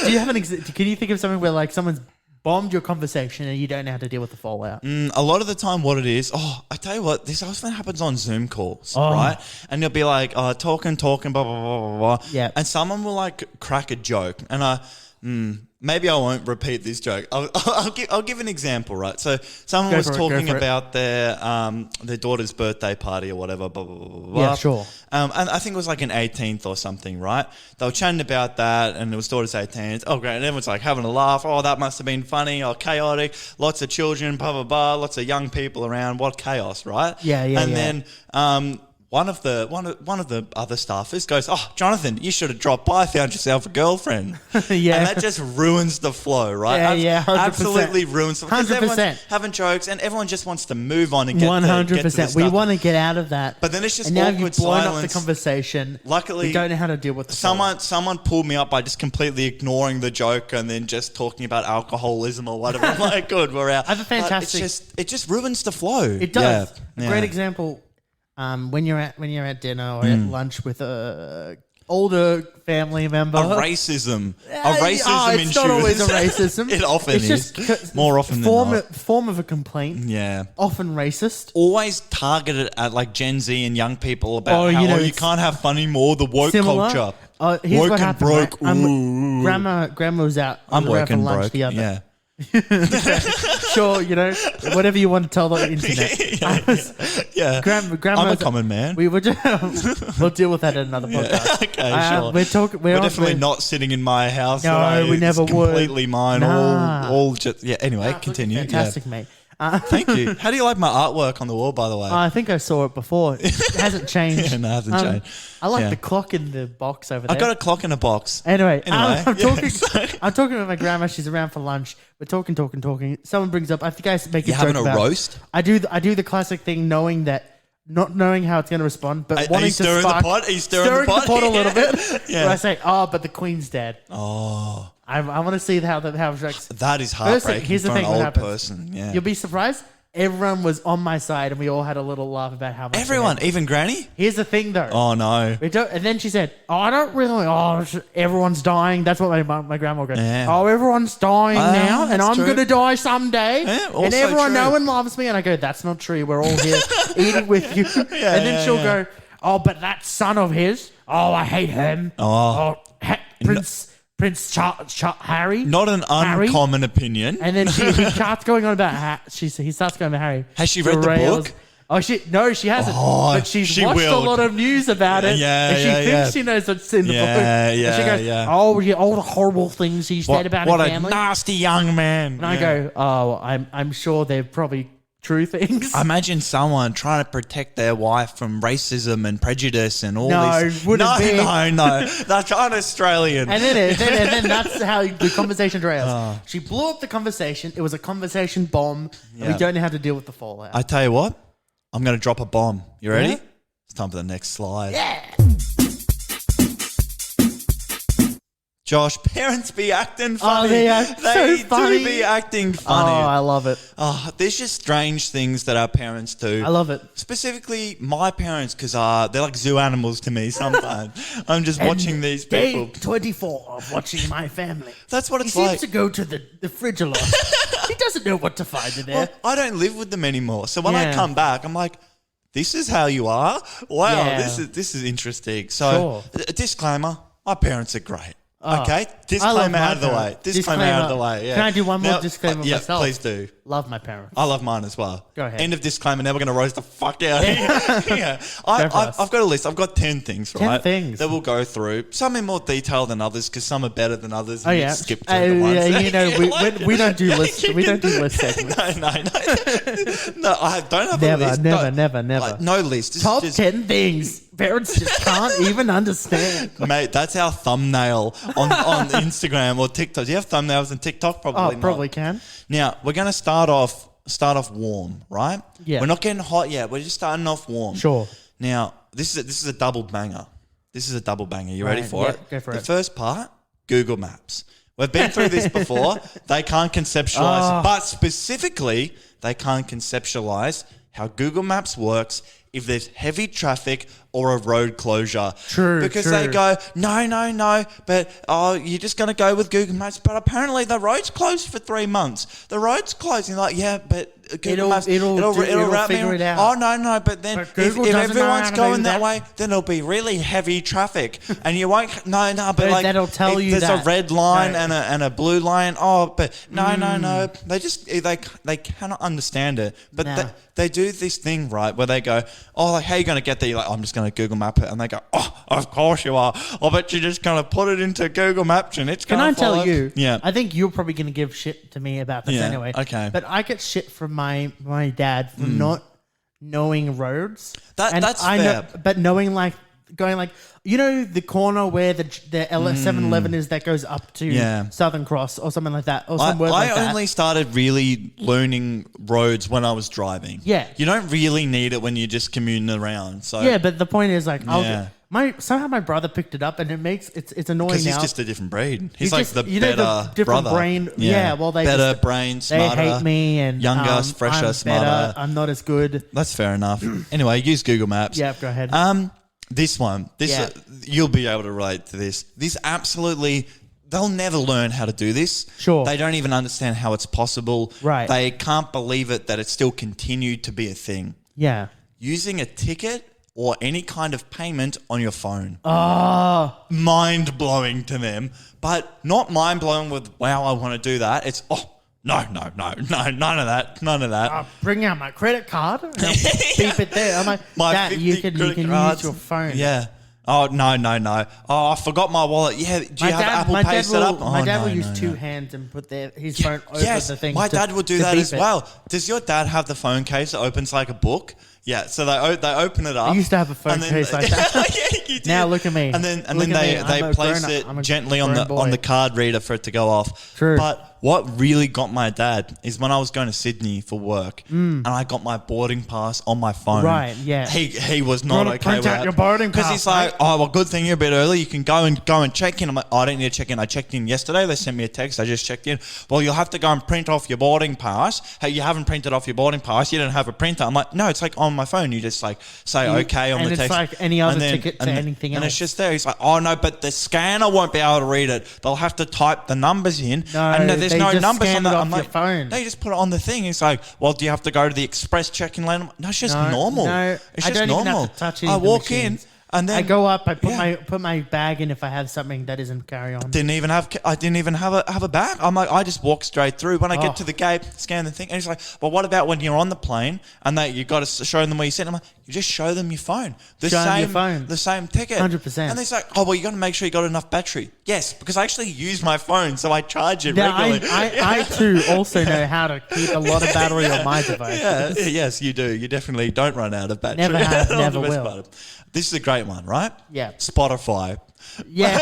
Do you have can you think of something where like someone's bombed your conversation and you don't know how to deal with the fallout? A lot of the time what it is, I tell you what, this often happens on Zoom calls, Oh. right? And you'll be like, talking, blah, blah, blah, blah, blah. Yeah. And someone will like crack a joke. And maybe I won't repeat this joke. I'll give an example, right? So someone Go was for it, talking go for it. about their daughter's birthday party or whatever, blah, blah, blah, blah, blah. Yeah, sure. And I think it was like an 18th or something, right? They were chatting about that, and it was daughter's 18th. Oh, great. And everyone's like having a laugh. Oh, that must have been funny. Oh, chaotic. Lots of children, blah, blah, blah. Lots of young people around. What chaos, right? Yeah, yeah, And yeah. then one of the other staffers goes, "Oh, Jonathan, you should have dropped by. Found yourself a girlfriend." Yeah. And that just ruins the flow, right? Yeah, 100%. Absolutely ruins the flow. 'Cause 100%. everyone's having jokes, and everyone just wants to move on and get 100%. We want to get out of that. But then it's just and now awkward you've blown up the silence. conversation. Luckily, we don't know how to deal with the someone pulled me up by just completely ignoring the joke and then just talking about alcoholism or whatever. I'm like, good, we're out. I have a fantastic- It just ruins the flow. It does. Yeah. A great example. When you're at dinner or at lunch with a older family member. Racism. Racism it's not always a ensues. racism. It often it's is. just More often than not. Form of a complaint. Yeah. Often racist. Always targeted at like Gen Z and young people about Oh, how you know, you it's can't have fun anymore. The woke Similar. culture. Here's Woke what and happened. broke. Right? Ooh. Grandma was out. I'm we were out woke for and lunch broke. the other. Yeah. Sure, whatever you want to tell the internet. Yeah. Grandma I'm a was- common man. We were just, we'll deal with that in another podcast. Okay, sure. We're talking. We're definitely not sitting in my house. No, right? we never it's would. completely mine. Nah. All just anyway. Continue. Fantastic, mate. Thank you. How do you like my artwork on the wall, by the way? I think I saw it before. It hasn't changed. Yeah, no, it hasn't changed. I like Yeah. the clock in the box over there. I got a clock in a box. Anyway, Anyway, I'm yeah, talking. sorry. I'm talking with my grandma. She's around for lunch. We're talking. Someone brings up. I think I make a You joke having a about- roast? I do the classic thing, not knowing how it's going to respond, but Are wanting you to stirring the spark, pot? Are you stirring the pot? a little bit? Yeah. Where I say, "Oh, but the queen's dead." Oh, I want to see how jokes. that is First thing- heartbreaking here's the for an thing what old happens. person. Yeah. You'll be surprised. Everyone was on my side, and we all had a little laugh about how much. Everyone, even Granny. Here's the thing, though. Oh no. And then she said, "Oh, I don't really. Oh, everyone's dying." That's what my grandma goes. Yeah. Oh, everyone's dying now, and that's I'm true. going to die someday. Yeah, and also everyone, true. no one loves me. And I go, "That's not true. We're all here eating with you." And then she'll go, "Oh, but that son of his. Oh, I hate him. Prince Harry." Not an Harry? uncommon opinion. And then he starts going on about he starts going about Harry. Has she read the Derails- book? Oh, she hasn't. Oh, but she's she watched will. a lot of news about it. Yeah, and she yeah, thinks yeah. she knows what's in the Yeah, book. And yeah, she goes, yeah. "Oh, yeah, all the horrible things he said about what his a family." nasty young man. And I go, "Oh, I'm sure they're probably true things." Imagine someone trying to protect their wife from racism and prejudice and all No, this. wouldn't be. No. That's un-Australian. And then that's how the conversation derails. She blew up the conversation. It was a conversation bomb. And Yeah. we don't know how to deal with the fallout. I tell you what, I'm going to drop a bomb. You ready? Yeah. It's time for the next slide. yeah. Josh, parents be acting funny. they are so do funny. be acting Oh, funny. I love it. There's just strange things that our parents do. I love it. Specifically, my parents, because they're like zoo animals to me sometimes. I'm just watching these people. Day 24 of watching my family. That's what He it's seems like. to go to the fridge a lot. He doesn't know what to find in there. Well, I don't live with them anymore. So when I Yeah. come back, I'm like, this is how you are? Wow, Yeah. this is interesting. So, Sure. a disclaimer, my parents are great. Okay, I love disclaimer my out of the way. parents. Disclaimer out of the way. Yeah. Can I do one more Now, disclaimer yeah, myself? please do. Love my parents. I love mine as well. Go ahead. End of disclaimer. Now we're going to roast the fuck out. Yeah. I've got a list. I've got 10 things, 10 right? things. That we'll go through. Some in more detail than others because some are better than others. Oh and yeah, you skip through the ones. you know we don't do lists. We don't do list segments. No. No, I don't have a list. Never. Like, no list. This is Top just- 10 things parents just can't even understand. Mate, that's our thumbnail on Instagram or TikTok. Do you have thumbnails on TikTok? Probably Oh, not. probably can. Now, we're going to start off warm, right? Yeah. We're not getting hot yet. We're just starting off warm. Sure. Now, this is a double banger. This is a double banger. You ready Right, for yeah, it? go for the it. first part, Google Maps. We've been through this before. They can't conceptualize, but specifically, they can't conceptualize how Google Maps works if there's heavy traffic or a road closure. True, Because true. they go, no, but you're just going to go with Google Maps. But apparently the road's closed for 3 months. The road's closed. And you're like, yeah, but Google Maps, it'll route me figure it around. out. Oh, no, but then But if Google doesn't know everyone's how to going do that that. way, then it'll be really heavy traffic. And you won't, but like, that'll tell if you there's that. a red line No. and a blue line. Oh, but no. They cannot understand it. But No. they do this thing, right, where they go, oh, like, how are you going to get there? You're like, I'm just going to Google Map it. And they go, oh, of course you are. I bet you're just going to put it into Google Maps and it's Can going I to follow. tell you? Yeah. I think you're probably going to give shit to me about this Yeah, anyway. okay. But I get shit from my dad for not knowing roads. That's I fair. know, but knowing going the corner where the 7-Eleven is that goes up to Yeah. Southern Cross or something like that or some word like that. I only started really learning roads when I was driving. Yeah. You don't really need it when you're just commuting around. So Yeah, but the point is Yeah. somehow my brother picked it up and it's annoying because now. he's just a different breed. He's He's like just- the you know, better the different brother. brain. Yeah, well, they better just- brain, they smarter. hate me and younger, fresher, I'm smarter. better, I'm not as good. That's fair enough. Anyway, use Google Maps. Yeah, go ahead. This one, Yeah. you'll be able to relate to this. This absolutely, they'll never learn how to do this. Sure. They don't even understand how it's possible. Right. They can't believe it that it still continued to be a thing. Yeah. Using a ticket or any kind of payment on your phone. Oh, Mind blowing to them, but not mind blowing with, wow, I want to do that. It's, no, none of that. I'll bring out my credit card and I'll beep it there. I'm like, My Dad, 50 you can credit use cards. your phone. Yeah. Oh, no. Oh, I forgot my wallet. Yeah, do you have Apple Pay set up? My Oh, dad no, will use no, two no. hands and put his phone over Yes, the thing. my to- dad will do to that beep as it. well. Does your dad have the phone case that opens like a book? Yeah, so they open it up. I used to have a phone and then- case like that. Yeah, you did. Now look at me. And then Look at me. they I'm a place grown-up. it I'm a gently on grown boy. the card reader for it to go off. True. But what really got my dad is when I was going to Sydney for work and I got my boarding pass on my phone. Right, yeah. He was not Gotta okay print with out that. your boarding because pass, he's like, mate. oh, well, good thing you're a bit early. You can go and check in. I'm like, I don't need to check in. I checked in yesterday. They sent me a text. I just checked in. Well, you'll have to go and print off your boarding pass. Hey, you haven't printed off your boarding pass. You don't have a printer. I'm like, no, it's like on my phone. You just like say okay on and the it's text. like any other And then- ticket to and then- anything And else. it's just there. He's like, oh no, but the scanner won't be able to read it. They'll have to type the numbers in. No, and there's they no just numbers scan on it that. off I'm your like, phone. no, you just put it on the thing. He's like, well, do you have to go to the express check-in lane? No, it's just No, normal. no, it's I just don't even normal. have to touch any I of the walk machines. in and then I go up. I Yeah. put my bag in if I have something that isn't carry on. I didn't even have a bag. I'm like, I just walk straight through. When I Oh. get to the gate, scan the thing, and he's like, well, what about when you're on the plane and you got to show them where you sit? I'm like, you just show them your phone. Show them your phone. The same ticket. 100%. And he's like, oh, well, you got to make sure you got enough battery. Yes, because I actually use my phone, so I charge it Now, regularly. I too also know how to keep a lot of battery on my device. Yeah, yes, you do. You definitely don't run out of battery. Never have, That's never the best will. part. This is a great one, right? Yeah. Spotify. Yeah.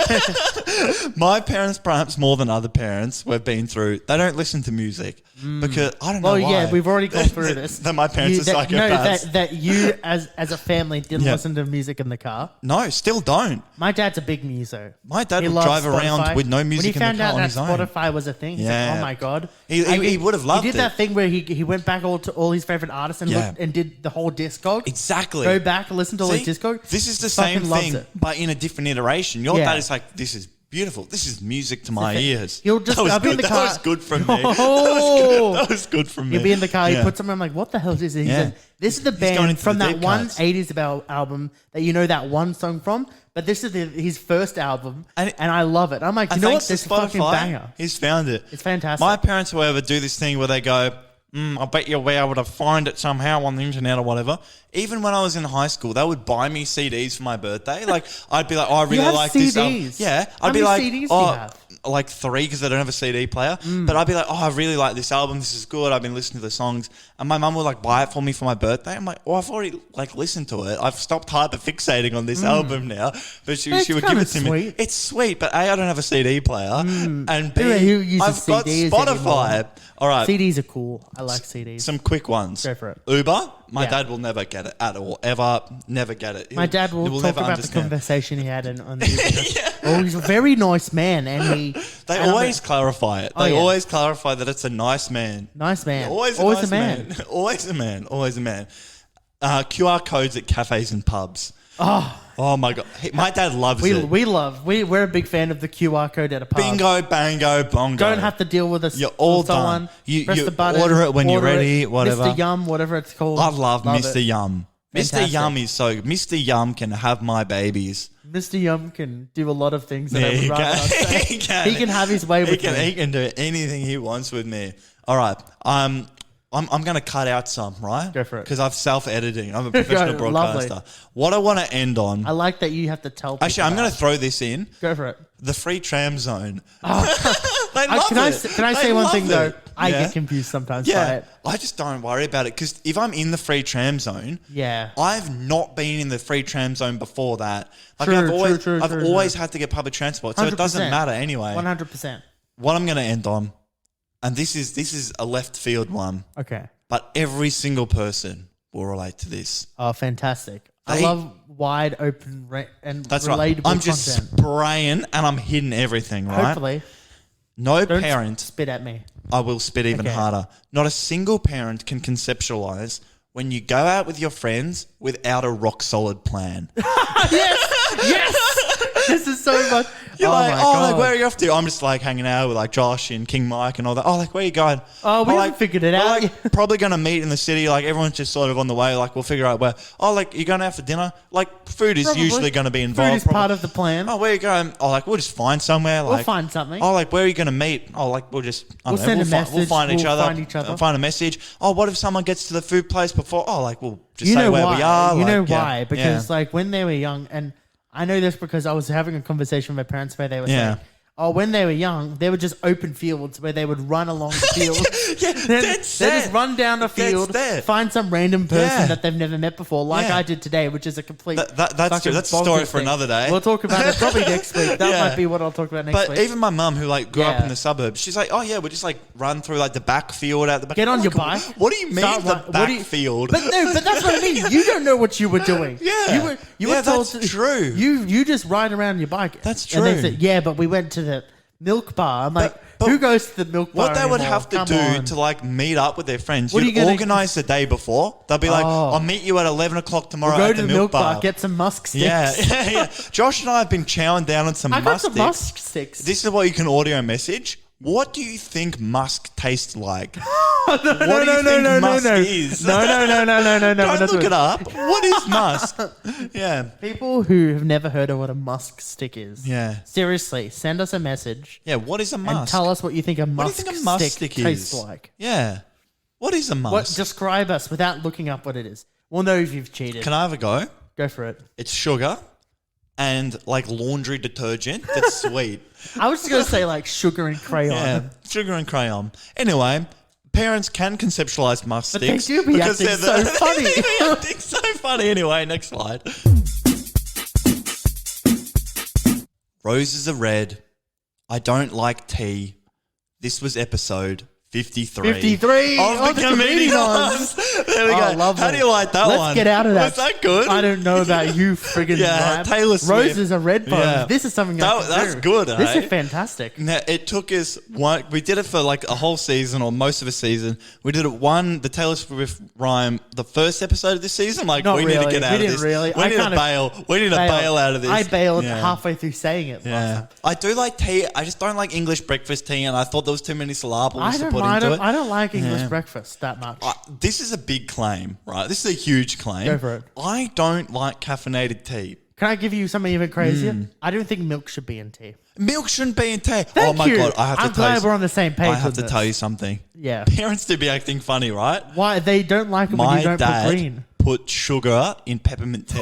My parents, perhaps more than other parents we've been through, they don't listen to music because I don't know Well, why. yeah, we've already gone through this. That my parents are psychopaths. that you as a family didn't Yeah. listen to music in the car. No, still don't. My dad's a big muso. My dad He would loves drive around Spotify. with no music in when the he car on found his out own. that Spotify was a thing, he's Yeah. like, oh my god. He would have loved He did it. that thing where he went back to all his favorite artists and Yeah. looked and did the whole discog. Exactly. Go back and listen to all his discog. This is the Fucking same loves thing, it. but in a different iteration. Your Yeah. dad is like, this is Beautiful. This is music to my ears. He'll just- that was I'll be in good. the That car. was good from me. Oh. That was good from me. He'll be in the car. He Yeah. puts something. I'm like, what the hell is this? He Yeah. said, this is the going band into from the that deep one cuts. 80s album that you know that one song from. But this is his first album, And and I love it. I'm like, you And know what? thanks This is to a fucking Spotify, banger. he's found it. It's fantastic. My parents, however, do this thing where they go, I bet you'll be able to find it somehow on the internet or whatever. Even when I was in high school, they would buy me CDs for my birthday. Like, I'd be like, oh, I really have like this album. CDs? Yeah. How I'd be many like, CDs do you have? like 3 because I don't have a CD player. But I'd be like, oh, I really like this album. This is good. I've been listening to the songs. And my mum would like buy it for me for my birthday. I'm like, oh, I've already like listened to it. I've stopped hyperfixating on this album now. But she would give kinda it to me. sweet. It's sweet, but A, I don't have a CD player. And B, Who uses I've got CDs Spotify. anymore? All right. CDs are cool. I like CDs. Some quick ones. Go for it. Uber. My Yeah. dad will never get it at all. Ever. Never get it. My dad will He talk never about understand. the conversation he had on the Uber. Oh, he's a very nice man, and They and I'm always a- clarify it. Oh, They yeah. always clarify that it's a nice man. nice man. Always Always nice a man. Always a man. Always a man. QR codes at cafes and pubs. Oh my god. My dad loves it. We're a big fan of the QR code at a pub. Bingo, bango, bongo. Don't have to deal with us. You're all with someone. done. You Press the button, order it when you're ready, it. whatever. Mr. Yum, whatever it's called. I love Mr. it. Yum. Mr. Fantastic. Yum is so good. Mr. Yum can have my babies. Mr. Yum can do a lot of things that Yeah, I would he rather not say. can. He can have his way with He me. can do anything he wants with me. All right. I'm going to cut out some, right? Go for it. Because I'm self-editing. I'm a professional Go, broadcaster. lovely. What I want to end on. I like that you have to tell people. Actually, I'm going to throw this in. Go for it. The free tram zone. They Can love I it. say They one love thing, though? it. I Yeah. get confused sometimes by Yeah, it. I just don't worry about it because if I'm in the free tram zone, Yeah. I've not been in the free tram zone before that. Like True, I've always, true, I've true, always true. had to get public transport, so it doesn't 100%. matter anyway. 100%. What I'm going to end on, and this is a left field one, Okay. but every single person will relate to this. Oh, fantastic. I They- love wide open and That's relatable right. I'm just content. spraying and I'm hitting everything, right? Hopefully. No Don't parent, spit at me. I will spit even Okay. harder. Not a single parent can conceptualize when you go out with your friends without a rock solid plan. Yes! This is so much. You're oh like, my oh, God. like, where are you off to? I'm just like hanging out with like Josh and King Mike and all that. Oh, like, where are you going? Oh, we Oh, haven't like, figured it we're, out. Like, probably going to meet in the city. Like, everyone's just sort of on the way. Like, we'll figure out where. Oh, like, you're going out for dinner? Like, food is Probably. usually going to be involved. Food is part of the plan. Oh, where are you going? Oh, like, we'll just find somewhere. Like, We'll find something. Oh, like, where are you going to meet? Oh, like, we'll just, I We'll don't know, send a we'll message. find each We'll other. find each other. Find a message. Oh, what if someone gets to the food place before? Oh, like, we'll just You say know where why? we are. You like, know yeah, why? Because yeah. like when they were young, and I know this because I was having a conversation with my parents where they were Yeah. saying, oh, when they were young, they were just open fields where they would run along the field. Yeah, They that's just it. run down the field, it. find some random person Yeah. that they've never met before, like Yeah. I did today, which is a complete. That's fucking true. That's a story bonkers for thing. another day. We'll talk about it probably next week. That Yeah. might be what I'll talk about next But week. even my mum, who like grew up Yeah. in the suburbs, she's like, "Oh yeah, we just like run through like the back field out the back." Get on I'm your like, bike. What do you mean Start the run- what back do you- field? But no, but that's what I mean. You don't know what you were doing. Yeah. you Yeah, were told that's true. You just ride around your bike. That's And they true. said, yeah, but we went to the milk bar. I'm like, but who goes to the milk bar? What they would anymore? have to Come do on. to like meet up with their friends, What are you'd you gonna- organise the day before. They'll be like, Oh. "I'll meet you at 11 o'clock tomorrow Go at to the the milk bar." get some musk sticks. Yeah. Josh and I have been chowing down on some I got musk some sticks. musk sticks. This is what you can audio message. What do you think musk tastes like? no, What do you think musk is? No. Don't that's look what- it up. What is musk? Yeah. People who have never heard of what a musk stick is. Yeah. Seriously, send us a message Yeah, what is a and musk? tell us what you think a What do you musk, think a musk stick stick tastes is? like. Yeah. What is a musk? What? Describe us without looking up what it is. We'll know if you've cheated. Can I have a go? Go for it. It's sugar and like laundry detergent that's sweet. I was just going to say like sugar and crayon. Yeah, sugar and crayon. Anyway, parents can conceptualize musk But they sticks. do be because acting they're so funny. They be acting so funny. Anyway, next slide. Roses are red. I don't like tea. This was episode 53. 53 of the Comedians. There we go. Lovely. How do you like that Let's one? get out of that. Was that good? I don't know about you, friggin' Yeah, vibe. Taylor Swift. Roses are red bones. Yeah. This is something I can That's do. good, This eh? is fantastic. Now, it took us we did it for like a whole season or most of a season. We did it the Taylor Swift rhyme, the first episode of this season. Like, Not we need to really. get out We of didn't this. really. We I need to kinda bail. We need to bail out of this. I bailed Yeah. halfway through saying it. Yeah. I do like tea. I just don't like English breakfast tea, and I thought there was too many syllables I to don't, put I into don't, it. I don't like English Yeah. breakfast that much. This is a big claim, right? This is a huge claim. Go for it. I don't like caffeinated tea. Can I give you something even crazier? I don't think milk should be in tea. Milk shouldn't be in tea. Thank oh my you. god! I have to I'm tell glad you. we're on the same page. I have with to this. tell you something. Yeah. Parents do be acting funny, right? Why they don't like it when My you don't dad put green. put sugar in peppermint tea.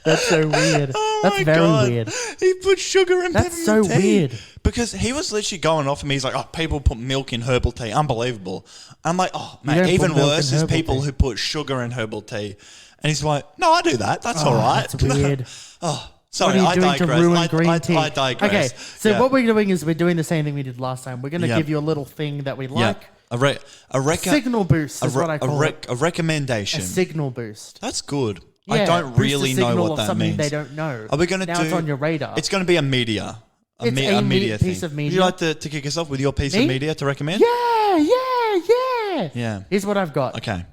That's so weird. Oh That's my very God. weird. He put sugar in That's peppermint so tea. weird. Because he was literally going off at me. He's like, oh, people put milk in herbal tea. Unbelievable. I'm like, oh, don't mate, put even milk worse in is herbal people tea. who put sugar in herbal tea. And he's like, no, I do that. That's all right. That's weird. Oh, sorry, What are I you doing digress. to ruin green tea? I digress. Okay, so Yeah. what we're doing is we're doing the same thing we did last time. We're going to Yeah. give you a little thing that we like. Signal Signal boost is what I call it. a recommendation. A signal boost. That's good. Yeah, I don't boost really a know signal what of that something means. they don't know. Are we going to now do? it's on your radar. It's going to be a media. It's a media piece thing. of media. Would you like to kick us off with your piece Me? of media to recommend? Yeah. Yeah. Here's what I've got. Okay.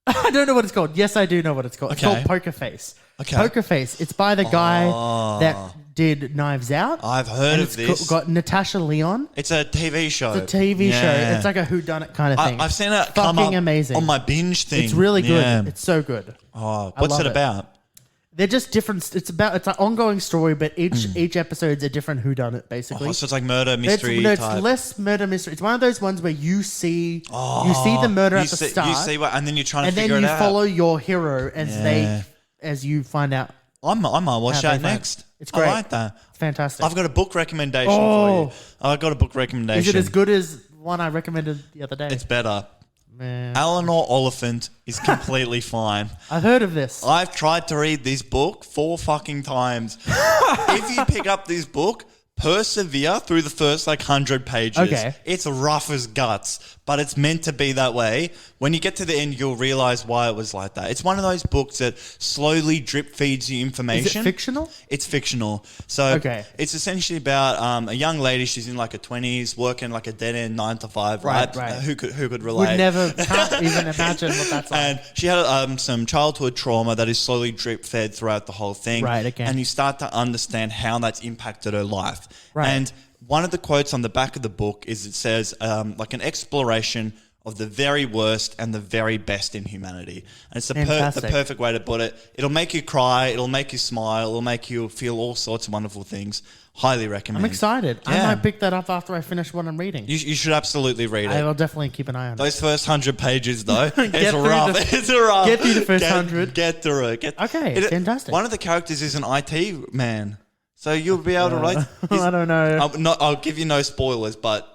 I don't know what it's called. Yes, I do know what it's called. It's Okay. called Poker Face. Okay. Poker Face. It's by the guy Oh. that did Knives Out. I've heard and of this. Got Natasha Lyonne. It's a TV show. It's a TV show. Yeah. It's like a whodunit kind of thing. I've seen it Fucking come up amazing. on my binge thing. It's really good. Yeah. It's so good. Oh, I what's love it it. about? They're just different. It's an ongoing story, but each episode's a different whodunit, basically. Oh, so it's like murder It's, mystery no, it's type. less murder mystery. It's one of those ones where you see the murder you at the see, start, You see what, and then you're trying to and then figure you it out. follow your hero Yeah. as you find out. I might watch how that they find- next. It's great. I like that. It's fantastic. I've got a book recommendation for Oh. you. I've got a book recommendation. Is it as good as one I recommended the other day? It's better. Man. Eleanor Oliphant is completely fine. I've heard of this. I've tried to read this book 4 fucking times. If you pick up this book, persevere through the first 100 pages. Okay. It's rough as guts, but it's meant to be that way. When you get to the end, you'll realize why it was like that. It's one of those books that slowly drip feeds you information. Is it fictional? It's fictional. So Okay. it's essentially about a young lady. She's in her 20s, working a dead end 9 to 5. Right, Right. right. Who could relate? Can't even imagine what that's like. And she had some childhood trauma that is slowly drip fed throughout the whole thing. Right, okay. And you start to understand how that's impacted her life. Right. And one of the quotes on the back of the book is it says, an exploration of the very worst and the very best in humanity. And it's the Fantastic. perfect way to put it. It'll make you cry. It'll make you smile. It'll make you feel all sorts of wonderful things. Highly recommend. I'm excited. I Yeah. might pick that up after I finish what I'm reading. You should absolutely read I it. will definitely keep an eye on it. Those first 100 pages, though, Get it's through rough. the- It's rough. get through the first 100. Get through it. Okay, fantastic. One of the characters is an IT man, so you'll be able to write. I don't know. I'll give you no spoilers, but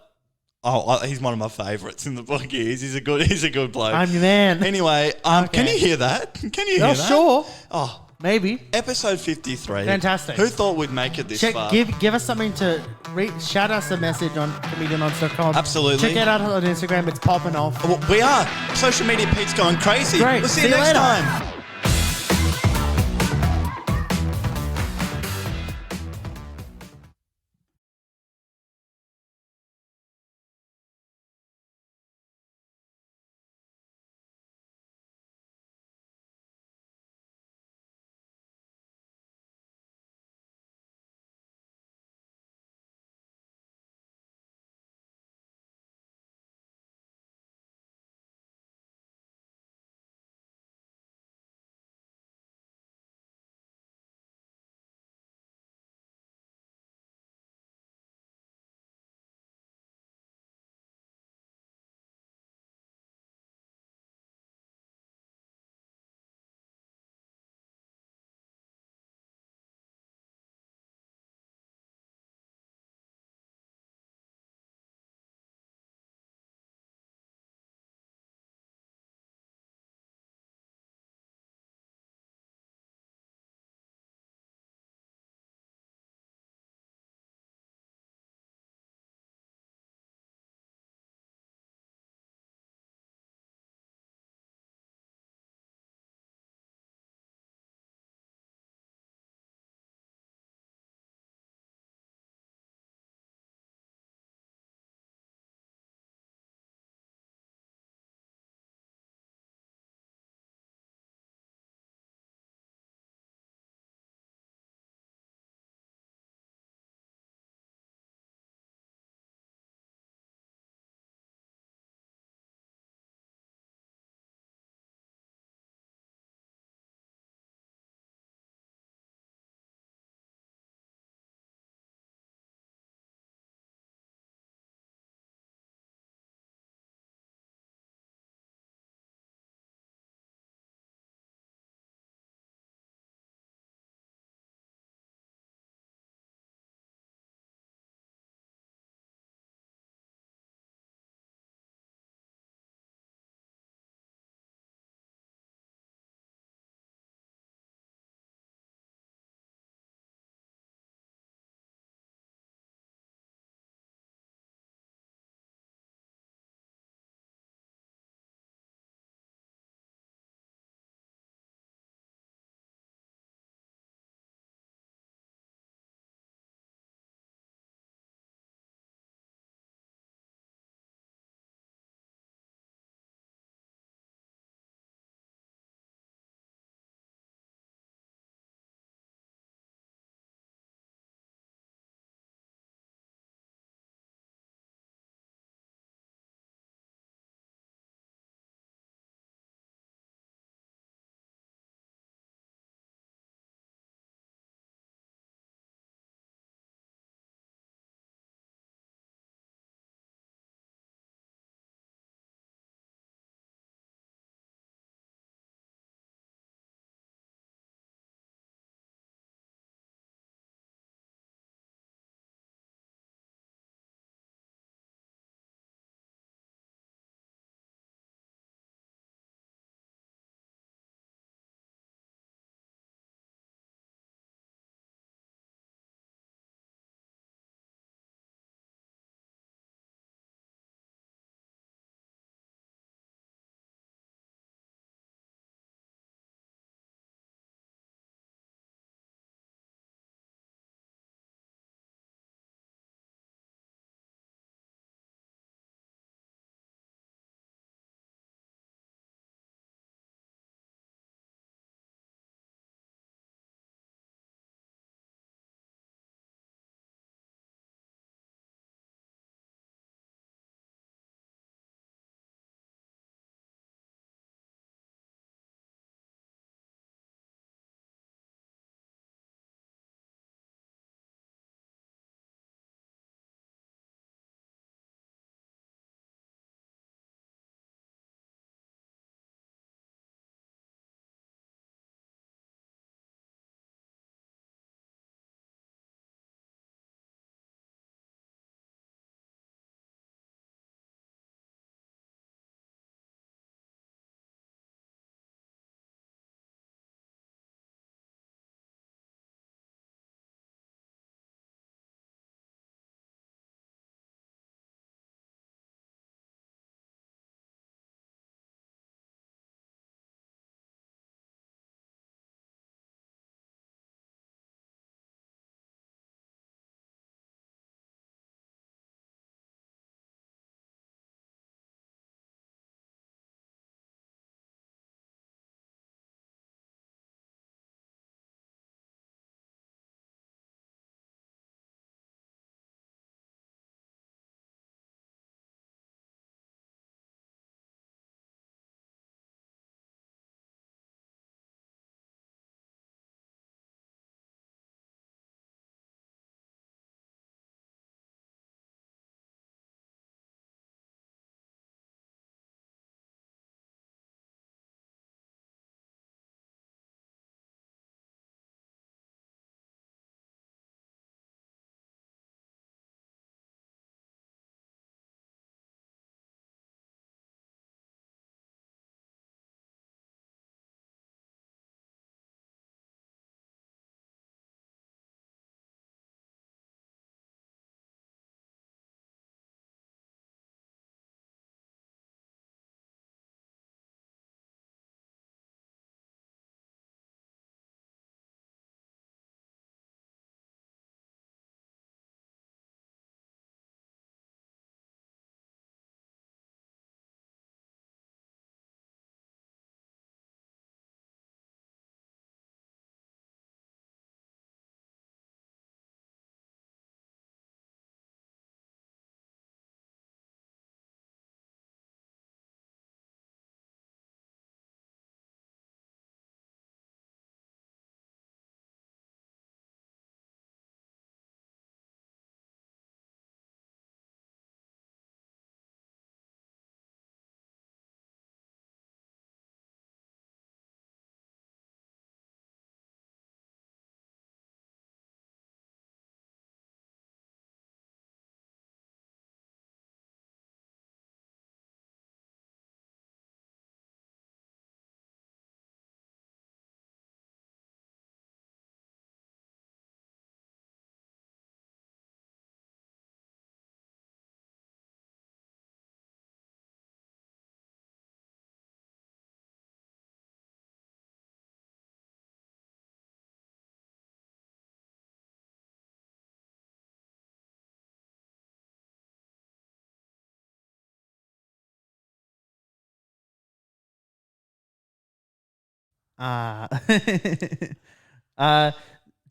he's one of my favourites in the book. He's a good bloke. I'm your man. Anyway, can Okay. you hear that? Can you hear Oh, that? sure. Oh, Maybe. episode 53. Fantastic. Who thought we'd make it this far? Give us something to shout us a message on comedianons.com. Absolutely. Check it out on Instagram. It's popping off. Well, we are. Social media Pete's going crazy. Great. We'll see See you you next later. time.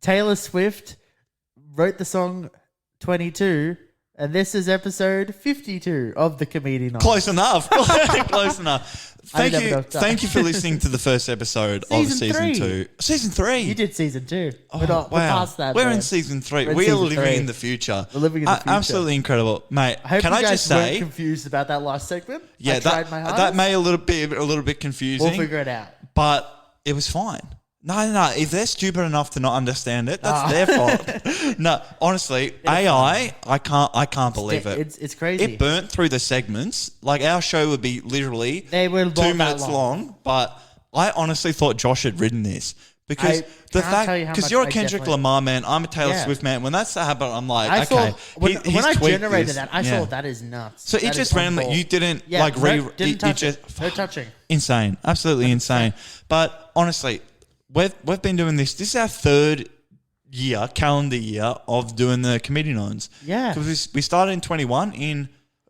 Taylor Swift wrote the song 22, and this is episode 52 of the Comedian. Close enough. Close enough. I didn't have enough time. Thank you for listening to the first episode of Season season 3. 2. Season 3. You did season 2. Oh, We're past that. We're man. in season 3. We're in We are season living 3. in the future. We're living in the future. Absolutely incredible, mate. I hope can you I guys just weren't say? confused about that last segment. Yeah, I tried my hardest. that may a little bit confusing. We'll figure it out. But it was fine. No. If they're stupid enough to not understand it, that's their fault. No, honestly, AI, I can't believe it. It's crazy. It burnt through the segments. Like our show would be literally They were 2 minutes long. But I honestly thought Josh had written this. Because I can't tell you how much you're a I Kendrick definitely- Lamar man, I'm a Taylor Yeah. Swift man. When that's happened, I'm like, I okay. saw when I tweaked generated this. that, I Yeah. saw that is nuts. So That it is just on randomly, ball. you didn't Yeah, like didn't touch it. No touching. Insane, absolutely insane. But honestly, we've been doing this. This is our 3rd calendar year of doing the comedians. Yeah. because we started in 21. It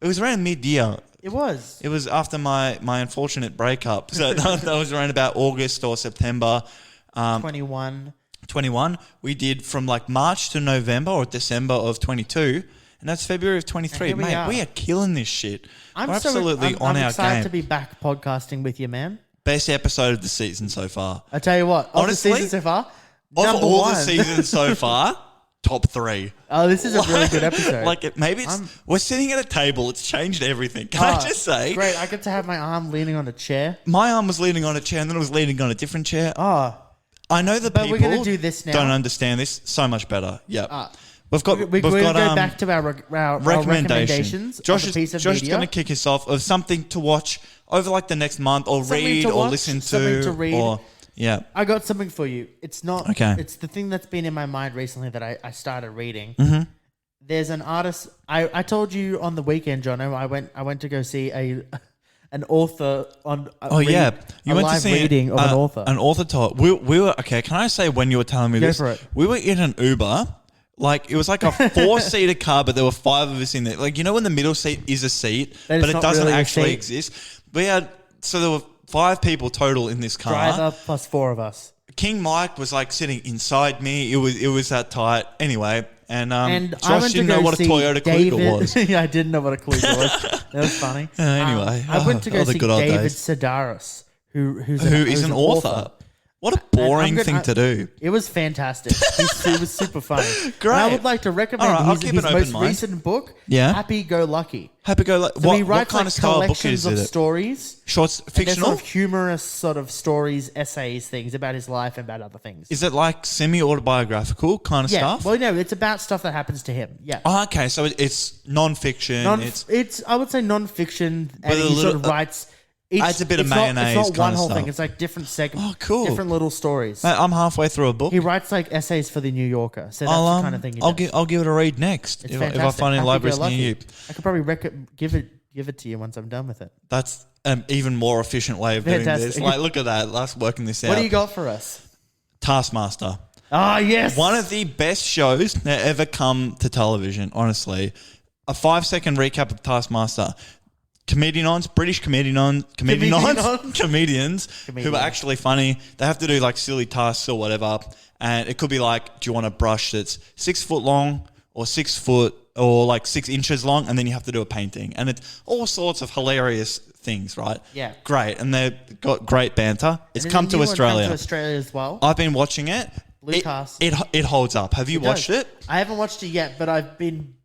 was around mid-year. It was. It was after my unfortunate breakup. So that was around about August or September. 21. 21. We did from like March to November or December of 22. And that's February of 23. And here we Mate, are. we are killing this shit. We're I'm absolutely on I'm our excited game. to be back podcasting with you, man. Best episode of the season so far. I tell you what, of Honestly, the season so far, Of number all one. the seasons so far, top 3. Oh, this is a really good episode. We're sitting at a table. It's changed everything. Can I just say? Great, I get to have my arm leaning on a chair. My arm was leaning on a chair and then it was leaning on a different chair. Oh, I know the but people we're gonna do this now. don't understand this so much better. Yep. We've we're going to go back to our recommendations. Josh of a piece of is media. going to kick us off of something to watch over like the next month or Something read to or watch, listen to. something to read. Or, yeah. I got something for you. It's not. Okay. It's the thing that's been in my mind recently that I started reading. Mm-hmm. There's an artist. I told you on the weekend, Jono. I went to go see an author on. You went to see reading of an author. An author talk. We were okay. Can I say when you were telling me Go this? for it. We were in an Uber. Like it was like a 4-seater car, but there were 5 of us in there. Like you know when the middle seat is a seat, But it's but it not doesn't really a actually seat. exist. There were 5 people total in this car. Driver plus 4 of us. King Mike was like sitting inside me. It was that tight. Anyway, and And I Josh went to didn't go know what a see Toyota David. Kluger was. Yeah, I didn't know what a Kluger was. That was funny. Anyway, I went to go oh, the see good old David days. Sedaris, who is an author. What a boring thing to do. It was fantastic. It was super funny. Great. And I would like to recommend All right, I'll his keep an open most mind. recent book, Yeah? Happy Go Lucky. Happy go. Like, So he what writes kind like of style book collections is of it? stories. Shorts, And they're fictional. sort of humorous sort of stories, essays, things about his life and about other things. Is it like semi-autobiographical kind of Yeah. stuff? Well, no, it's about stuff that happens to him. Yeah. Oh, okay, so it's non-fiction. It's I would say non-fiction, and a he sort little- of writes. adds a bit of mayonnaise It's not one kinda whole stuff. thing. It's like different segments. Oh, cool. Different little stories. Mate, I'm halfway through a book. He writes like essays for the New Yorker, so that's the kind of thing he does. I'll give it a read next It's if fantastic. I find any Happy libraries Go near Lucky. you. I could probably give it to you once I'm done with it. That's an even more efficient way of doing this. Fantastic. Like, look at that. Us working this out. What do you got for us? Taskmaster. Ah, yes. One of the best shows that ever come to television, honestly. A 5-second recap of Taskmaster. British comedians who are actually funny. They have to do like silly tasks or whatever. And it could be like, do you want a brush that's 6 foot long or 6 foot or like 6 inches long? And then you have to do a painting. And it's all sorts of hilarious things, right? Yeah. Great. And they've got great banter. It's And come then to you want Australia. Come to Australia as well. I've been watching it. Blue cast. It holds up. Have you watched it? I haven't watched it yet, but I've been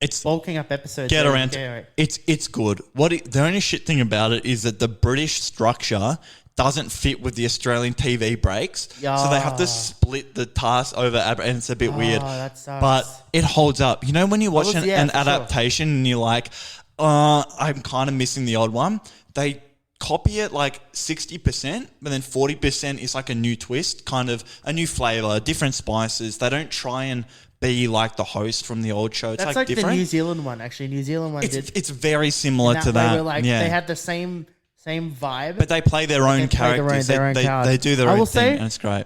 It's bulking up episodes. get there. around. Yeah, It's good. The only shit thing about it is that the British structure doesn't fit with the Australian TV breaks, so they have to split the task over, and it's a bit weird. that sucks. But it holds up. You know when you watch was- an yeah, for sure. adaptation and you're like, I'm kind of missing the odd one. They copy it like 60%, but then 40% is like a new twist, kind of a new flavor, different spices. They don't try and be like the host from the old show. It's that's like like different. the New Zealand one. Actually, New Zealand one did. It's very similar in to way that. where, like, yeah. they had the same vibe, But they play their own they play characters. their own They cards. do their I own will thing, say, and it's great.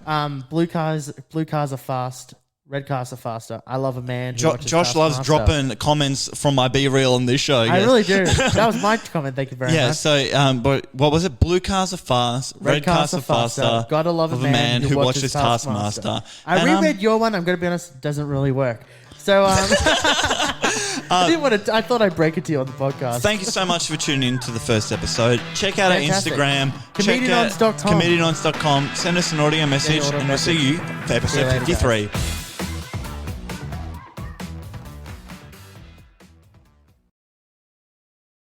Blue cars are fast. Red cars are faster. I love a man who watches Josh loves Taskmaster. dropping comments from my B reel on this show. I yes. really do. That was my comment. Thank you very Yeah, much. so but what was it? Blue cars are fast, red cars are faster. Gotta love a man who watches Taskmaster. I And, reread your one. I'm going to be honest, it doesn't really work. So I didn't want to. I thought I'd break it to you on the podcast. Thank you so much for tuning in to the first episode. Check out Fantastic. our Instagram. Comedianons.com. Comedianons.com. Send us an audio message, audio and message. we'll see you for See you episode later, 53.